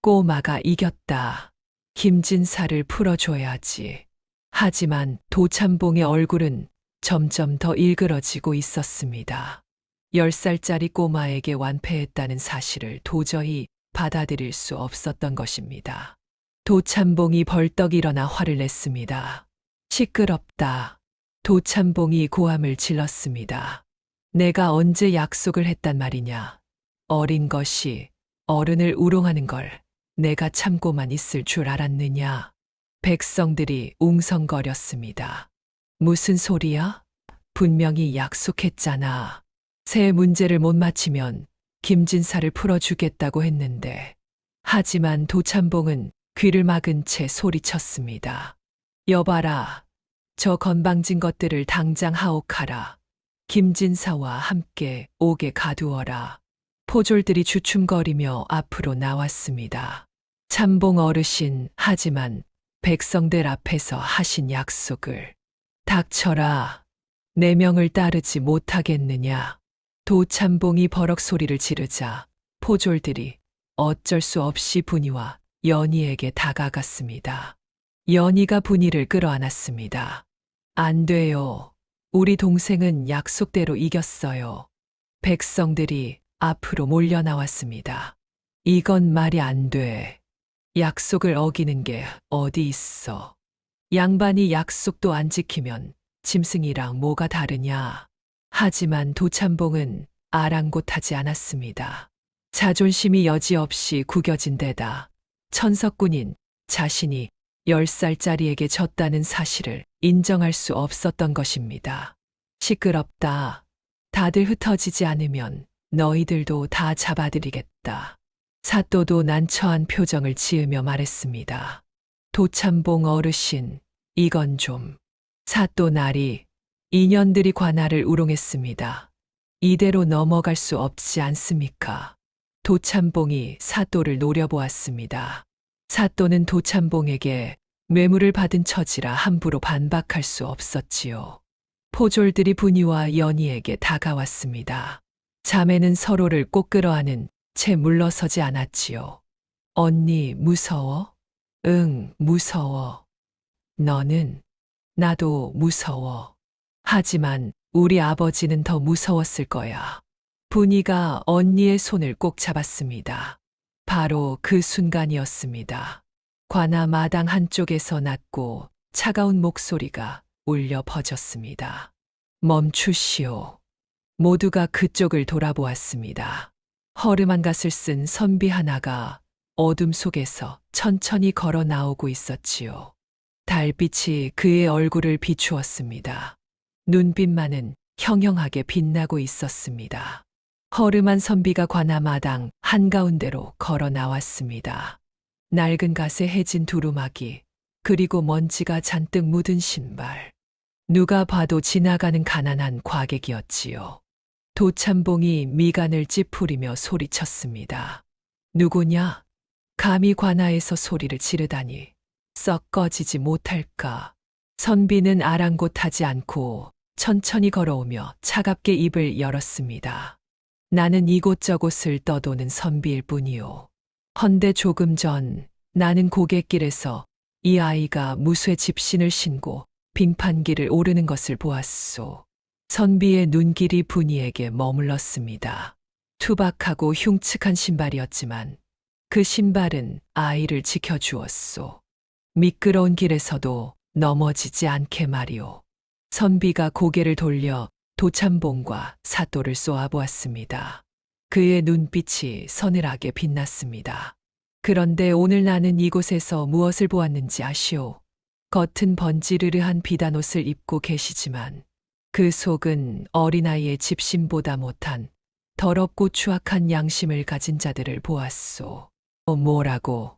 S2: 꼬마가 이겼다. 김진사를 풀어줘야지. 하지만 도참봉의 얼굴은 점점 더 일그러지고 있었습니다. 10살짜리 꼬마에게 완패했다는 사실을 도저히 받아들일 수 없었던 것입니다. 도참봉이 벌떡 일어나 화를 냈습니다. 시끄럽다. 도참봉이 고함을 질렀습니다. 내가 언제 약속을 했단 말이냐. 어린 것이 어른을 우롱하는 걸 내가 참고만 있을 줄 알았느냐. 백성들이 웅성거렸습니다. 무슨 소리야? 분명히 약속했잖아. 세 문제를 못 맞히면 김진사를 풀어주겠다고 했는데. 하지만 도참봉은 귀를 막은 채 소리쳤습니다. 여봐라. 저 건방진 것들을 당장 하옥하라. 김진사와 함께 옥에 가두어라. 포졸들이 주춤거리며 앞으로 나왔습니다. 참봉 어르신, 하지만 백성들 앞에서 하신 약속을. 닥쳐라. 내 명을 따르지 못하겠느냐. 도참봉이 버럭 소리를 지르자 포졸들이 어쩔 수 없이 분이와 연희에게 다가갔습니다. 연희가 분이를 끌어안았습니다. 안 돼요. 우리 동생은 약속대로 이겼어요. 백성들이 앞으로 몰려 나왔습니다. 이건 말이 안 돼. 약속을 어기는 게 어디 있어. 양반이 약속도 안 지키면 짐승이랑 뭐가 다르냐. 하지만 도참봉은 아랑곳하지 않았습니다. 자존심이 여지없이 구겨진 데다 천석군인 자신이 10살짜리에게 졌다는 사실을 인정할 수 없었던 것입니다. 시끄럽다. 다들 흩어지지 않으면 너희들도 다 잡아들이겠다. 사또도 난처한 표정을 지으며 말했습니다. 도참봉 어르신, 이건 좀. 사또 나리, 인연들이 관아를 우롱했습니다. 이대로 넘어갈 수 없지 않습니까? 도참봉이 사또를 노려보았습니다. 사또는 도참봉에게 뇌물을 받은 처지라 함부로 반박할 수 없었지요. 포졸들이 분이와 연희에게 다가왔습니다. 자매는 서로를 꼭 끌어안은 채 물러서지 않았지요. 언니, 무서워? 응, 무서워. 너는? 나도 무서워. 하지만 우리 아버지는 더 무서웠을 거야. 분이가 언니의 손을 꼭 잡았습니다. 바로 그 순간이었습니다. 관아 마당 한쪽에서 낮고 차가운 목소리가 울려 퍼졌습니다. 멈추시오. 모두가 그쪽을 돌아보았습니다. 허름한 갓을 쓴 선비 하나가 어둠 속에서 천천히 걸어 나오고 있었지요. 달빛이 그의 얼굴을 비추었습니다. 눈빛만은 형형하게 빛나고 있었습니다. 허름한 선비가 관아 마당 한가운데로 걸어 나왔습니다. 낡은 갓에 해진 두루마기, 그리고 먼지가 잔뜩 묻은 신발. 누가 봐도 지나가는 가난한 과객이었지요. 도참봉이 미간을 찌푸리며 소리쳤습니다. 누구냐? 감히 관아에서 소리를 지르다니. 썩 꺼지지 못할까. 선비는 아랑곳하지 않고 천천히 걸어오며 차갑게 입을 열었습니다. 나는 이곳저곳을 떠도는 선비일 뿐이요. 헌데 조금 전 나는 고갯길에서 이 아이가 무쇠 집신을 신고 빙판길을 오르는 것을 보았소. 선비의 눈길이 분이에게 머물렀습니다. 투박하고 흉측한 신발이었지만 그 신발은 아이를 지켜주었소. 미끄러운 길에서도 넘어지지 않게 말이오. 선비가 고개를 돌려 도참봉과 사또를 쏘아보았습니다. 그의 눈빛이 서늘하게 빛났습니다. 그런데 오늘 나는 이곳에서 무엇을 보았는지 아시오? 겉은 번지르르한 비단옷을 입고 계시지만 그 속은 어린아이의 집심보다 못한 더럽고 추악한 양심을 가진 자들을 보았소. 뭐라고?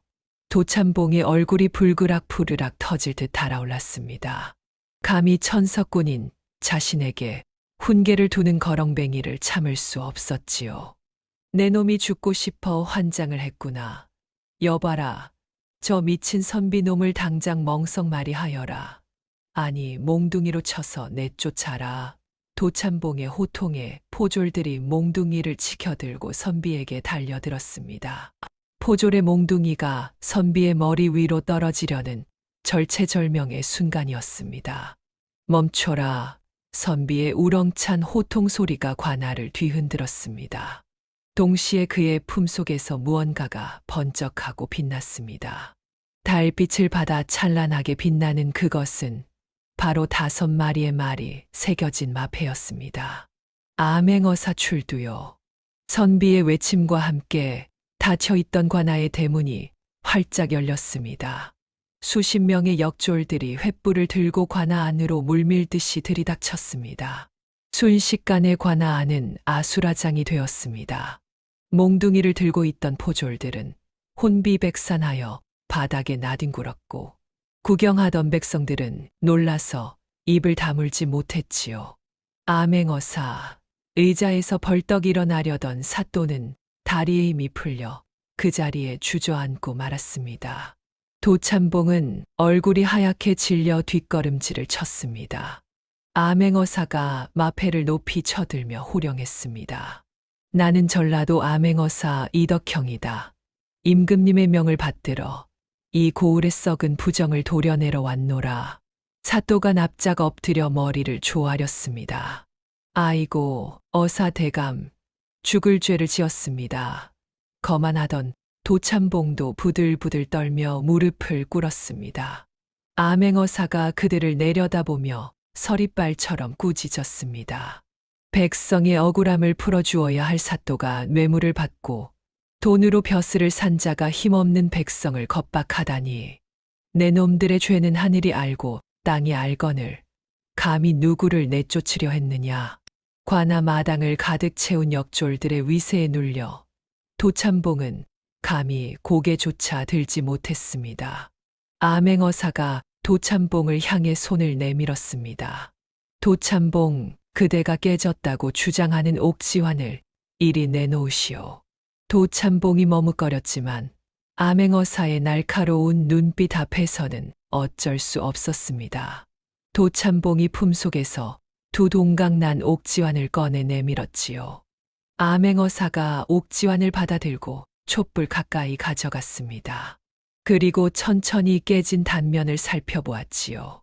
S2: 도참봉의 얼굴이 불그락 푸르락 터질 듯 달아올랐습니다. 감히 천석군인 자신에게 훈계를 두는 거렁뱅이를 참을 수 없었지요. 내 놈이 죽고 싶어 환장을 했구나. 여봐라, 저 미친 선비놈을 당장 멍석말이 하여라. 아니, 몽둥이로 쳐서 내쫓아라. 도참봉의 호통에 포졸들이 몽둥이를 치켜들고 선비에게 달려들었습니다. 포졸의 몽둥이가 선비의 머리 위로 떨어지려는 절체절명의 순간이었습니다. 멈춰라. 선비의 우렁찬 호통 소리가 관아를 뒤흔들었습니다. 동시에 그의 품속에서 무언가가 번쩍하고 빛났습니다. 달빛을 받아 찬란하게 빛나는 그것은 바로 5마리의 말이 새겨진 마패였습니다. 암행어사 출두요. 선비의 외침과 함께 닫혀있던 관아의 대문이 활짝 열렸습니다. 수십 명의 역졸들이 횃불을 들고 관아 안으로 물밀듯이 들이닥쳤습니다. 순식간에 관아 안은 아수라장이 되었습니다. 몽둥이를 들고 있던 포졸들은 혼비백산하여 바닥에 나뒹굴었고 구경하던 백성들은 놀라서 입을 다물지 못했지요. 암행어사, 의자에서 벌떡 일어나려던 사또는 다리에 힘이 풀려 그 자리에 주저앉고 말았습니다. 도참봉은 얼굴이 하얗게 질려 뒷걸음질을 쳤습니다. 암행어사가 마패를 높이 쳐들며 호령했습니다. 나는 전라도 암행어사 이덕형이다. 임금님의 명을 받들어 이 고을에 썩은 부정을 도려내러 왔노라. 사또가 납작 엎드려 머리를 조아렸습니다. 아이고, 어사대감, 죽을 죄를 지었습니다. 거만하던 도참봉도 부들부들 떨며 무릎을 꿇었습니다. 암행어사가 그들을 내려다보며 서리빨처럼 꾸짖었습니다. 백성의 억울함을 풀어주어야 할 사또가 뇌물을 받고 돈으로 벼슬을 산 자가 힘없는 백성을 겁박하다니. 내 놈들의 죄는 하늘이 알고 땅이 알거늘 감히 누구를 내쫓으려 했느냐. 관아 마당을 가득 채운 역졸들의 위세에 눌려 도참봉은 감히 고개조차 들지 못했습니다. 암행어사가 도참봉을 향해 손을 내밀었습니다. 도참봉, 그대가 깨졌다고 주장하는 옥지환을 이리 내놓으시오. 도참봉이 머뭇거렸지만 암행어사의 날카로운 눈빛 앞에서는 어쩔 수 없었습니다. 도참봉이 품속에서 두 동강 난 옥지환을 꺼내 내밀었지요. 암행어사가 옥지환을 받아들고 촛불 가까이 가져갔습니다. 그리고 천천히 깨진 단면을 살펴보았지요.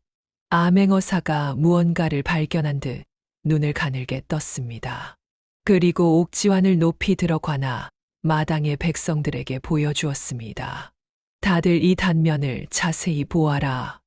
S2: 암행어사가 무언가를 발견한 듯 눈을 가늘게 떴습니다. 그리고 옥지환을 높이 들어 관아 마당의 백성들에게 보여주었습니다. 다들 이 단면을 자세히 보아라.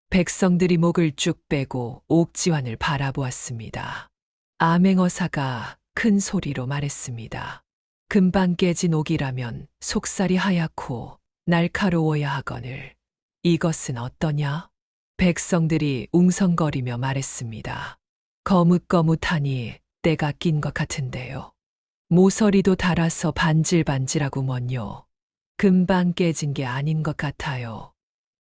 S2: 백성들이 목을 쭉 빼고 옥지환을 바라보았습니다. 암행어사가 큰 소리로 말했습니다. 금방 깨진 옥이라면 속살이 하얗고 날카로워야 하거늘 이것은 어떠냐? 백성들이 웅성거리며 말했습니다. 거뭇거뭇하니 때가 낀 것 같은데요. 모서리도 달아서 반질반질하구먼요. 금방 깨진 게 아닌 것 같아요.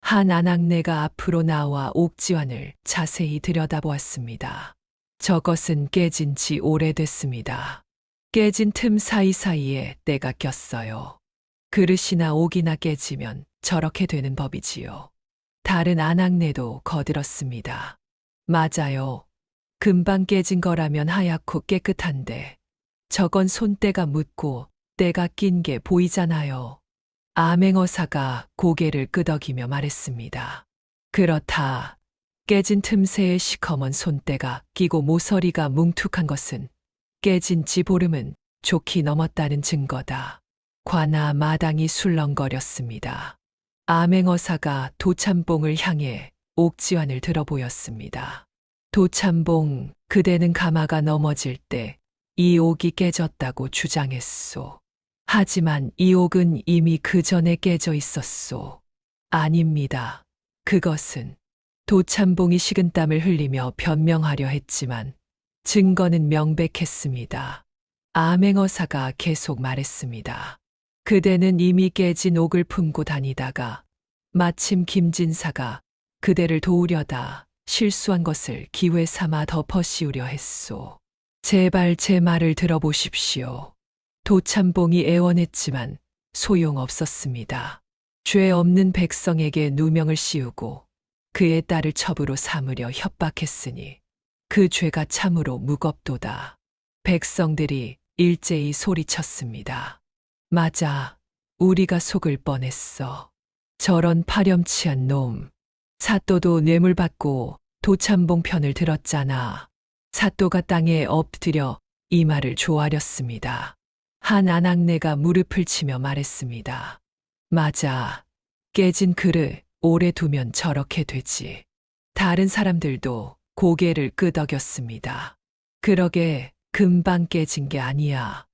S2: 한 아낙네가 앞으로 나와 옥지환을 자세히 들여다보았습니다. 저것은 깨진 지 오래됐습니다. 깨진 틈 사이사이에 때가 꼈어요. 그릇이나 옥이나 깨지면 저렇게 되는 법이지요. 다른 아낙네도 거들었습니다. 맞아요. 금방 깨진 거라면 하얗고 깨끗한데 저건 손때가 묻고 때가 낀 게 보이잖아요. 암행어사가 고개를 끄덕이며 말했습니다. 그렇다. 깨진 틈새에 시커먼 손때가 끼고 모서리가 뭉툭한 것은 깨진 지 보름은 좋게 넘었다는 증거다. 관아 마당이 술렁거렸습니다. 암행어사가 도참봉을 향해 옥지환을 들어 보였습니다. 도참봉, 그대는 가마가 넘어질 때 이 옥이 깨졌다고 주장했소. 하지만 이 옥은 이미 그 전에 깨져 있었소. 아닙니다. 그것은 도참봉이 식은땀을 흘리며 변명하려 했지만 증거는 명백했습니다. 암행어사가 계속 말했습니다. 그대는 이미 깨진 옥을 품고 다니다가 마침 김진사가 그대를 도우려다 실수한 것을 기회 삼아 덮어 씌우려 했소. 제발 제 말을 들어보십시오. 도참봉이 애원했지만 소용없었습니다. 죄 없는 백성에게 누명을 씌우고 그의 딸을 첩으로 삼으려 협박했으니 그 죄가 참으로 무겁도다. 백성들이 일제히 소리쳤습니다. 맞아, 우리가 속을 뻔했어. 저런 파렴치한 놈. 사또도 뇌물 받고 도참봉 편을 들었잖아. 사또가 땅에 엎드려 이 말을 조아렸습니다. 한 아낙네가 무릎을 치며 말했습니다. 맞아, 깨진 그릇 오래 두면 저렇게 되지. 다른 사람들도 고개를 끄덕였습니다. 그러게 금방 깨진 게 아니야.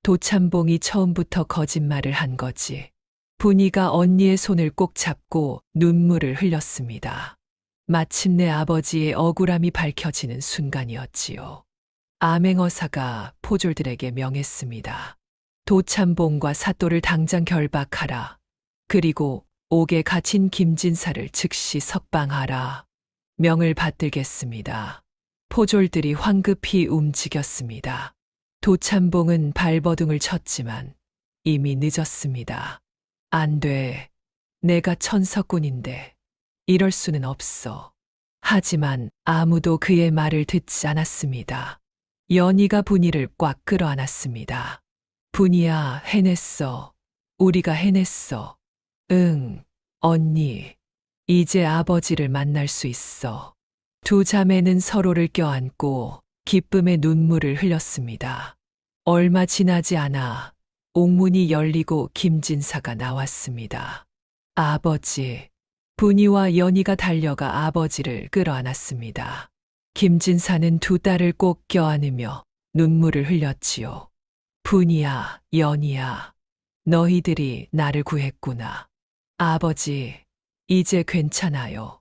S2: 도참봉이 처음부터 거짓말을 한 거지. 분이가 언니의 손을 꼭 잡고 눈물을 흘렸습니다. 마침내 아버지의 억울함이 밝혀지는 순간이었지요. 암행어사가 포졸들에게 명했습니다. 도참봉과 사또를 당장 결박하라. 그리고 옥에 갇힌 김진사를 즉시 석방하라. 명을 받들겠습니다. 포졸들이 황급히 움직였습니다. 도참봉은 발버둥을 쳤지만 이미 늦었습니다. 안 돼. 내가 천석군인데 이럴 수는 없어. 하지만 아무도 그의 말을 듣지 않았습니다. 연희가 분이를 꽉 끌어안았습니다. 분이야, 해냈어. 우리가 해냈어. 응, 언니. 이제 아버지를 만날 수 있어. 두 자매는 서로를 껴안고 기쁨의 눈물을 흘렸습니다. 얼마 지나지 않아 옥문이 열리고 김진사가 나왔습니다. 아버지. 분이와 연희가 달려가 아버지를 끌어안았습니다. 김진사는 두 딸을 꼭 껴안으며 눈물을 흘렸지요. 분이야, 연희야. 너희들이 나를 구했구나. 아버지, 이제 괜찮아요.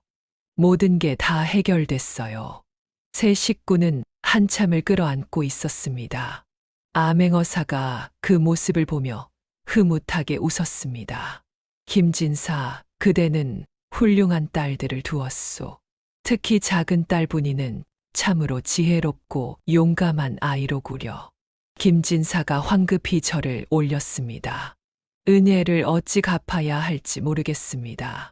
S2: 모든 게 다 해결됐어요. 세 식구는 한참을 끌어안고 있었습니다. 암행어사가 그 모습을 보며 흐뭇하게 웃었습니다. 김진사, 그대는 훌륭한 딸들을 두었소. 특히 작은 딸 분이는 참으로 지혜롭고 용감한 아이로구려. 김진사가 황급히 절을 올렸습니다. 은혜를 어찌 갚아야 할지 모르겠습니다.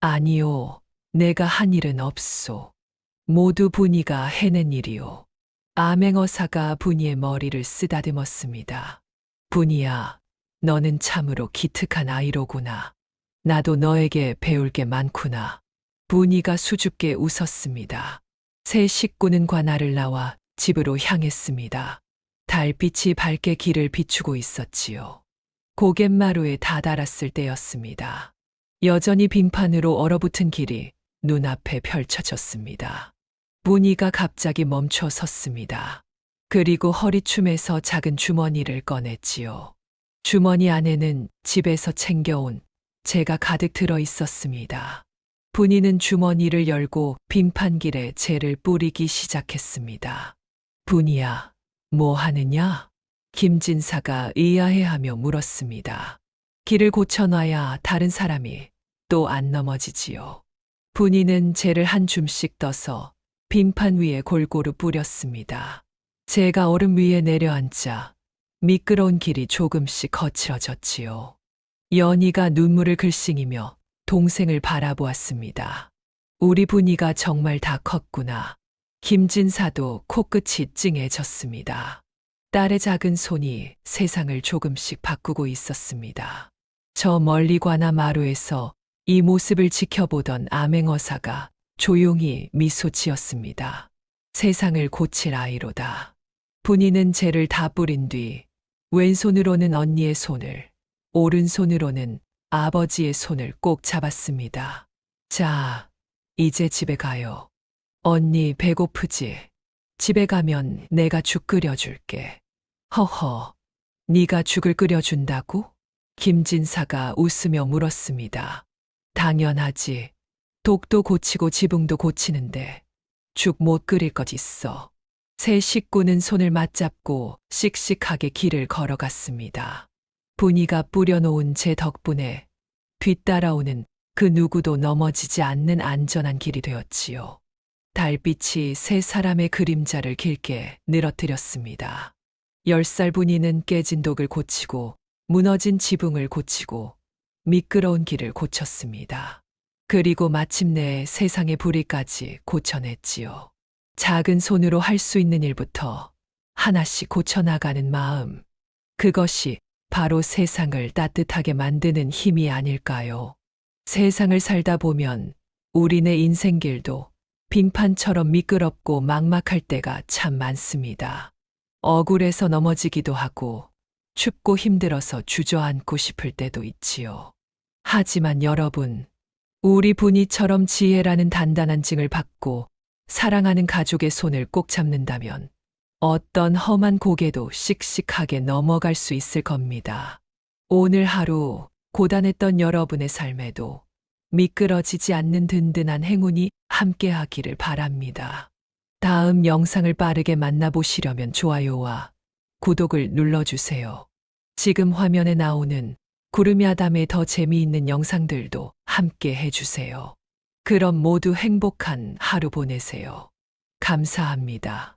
S2: 아니요, 내가 한 일은 없소. 모두 분이가 해낸 일이오. 암행어사가 분이의 머리를 쓰다듬었습니다. 분이야, 너는 참으로 기특한 아이로구나. 나도 너에게 배울 게 많구나. 분이가 수줍게 웃었습니다. 세 식구는 관아를 나와 집으로 향했습니다. 달빛이 밝게 길을 비추고 있었지요. 고갯마루에 다다랐을 때였습니다. 여전히 빙판으로 얼어붙은 길이 눈앞에 펼쳐졌습니다. 분이가 갑자기 멈춰 섰습니다. 그리고 허리춤에서 작은 주머니를 꺼냈지요. 주머니 안에는 집에서 챙겨온 재가 가득 들어 있었습니다. 분이는 주머니를 열고 빙판길에 재를 뿌리기 시작했습니다. 분이야, 뭐 하느냐? 김진사가 의아해하며 물었습니다. 길을 고쳐놔야 다른 사람이 또 안 넘어지지요. 분이는 재를 한 줌씩 떠서 빙판 위에 골고루 뿌렸습니다. 재가 얼음 위에 내려앉자 미끄러운 길이 조금씩 거칠어졌지요. 연희가 눈물을 글썽이며 동생을 바라보았습니다. 우리 분이가 정말 다 컸구나. 김진사도 코끝이 찡해졌습니다. 딸의 작은 손이 세상을 조금씩 바꾸고 있었습니다. 저 멀리 관아 마루에서 이 모습을 지켜보던 암행어사가 조용히 미소 지었습니다. 세상을 고칠 아이로다. 분이는 젤을 다 뿌린 뒤 왼손으로는 언니의 손을, 오른손으로는 아버지의 손을 꼭 잡았습니다. 자, 이제 집에 가요. 언니 배고프지? 집에 가면 내가 죽 끓여줄게. 허허, 네가 죽을 끓여준다고? 김진사가 웃으며 물었습니다. 당연하지. 독도 고치고 지붕도 고치는데 죽 못 끓일 것 있어. 세 식구는 손을 맞잡고 씩씩하게 길을 걸어갔습니다. 분이가 뿌려놓은 제 덕분에 뒤따라오는 그 누구도 넘어지지 않는 안전한 길이 되었지요. 달빛이 세 사람의 그림자를 길게 늘어뜨렸습니다. 10살 분이는 깨진 독을 고치고 무너진 지붕을 고치고 미끄러운 길을 고쳤습니다. 그리고 마침내 세상의 불의까지 고쳐냈지요. 작은 손으로 할 수 있는 일부터 하나씩 고쳐나가는 마음. 그것이 바로 세상을 따뜻하게 만드는 힘이 아닐까요? 세상을 살다 보면 우리네 인생길도 빙판처럼 미끄럽고 막막할 때가 참 많습니다. 억울해서 넘어지기도 하고 춥고 힘들어서 주저앉고 싶을 때도 있지요. 하지만 여러분, 우리 분이처럼 지혜라는 단단한 징을 받고 사랑하는 가족의 손을 꼭 잡는다면 어떤 험한 고개도 씩씩하게 넘어갈 수 있을 겁니다. 오늘 하루 고단했던 여러분의 삶에도 미끄러지지 않는 든든한 행운이 함께하기를 바랍니다. 다음 영상을 빠르게 만나보시려면 좋아요와 구독을 눌러주세요. 지금 화면에 나오는 구름야담의 더 재미있는 영상들도 함께 해주세요. 그럼 모두 행복한 하루 보내세요. 감사합니다.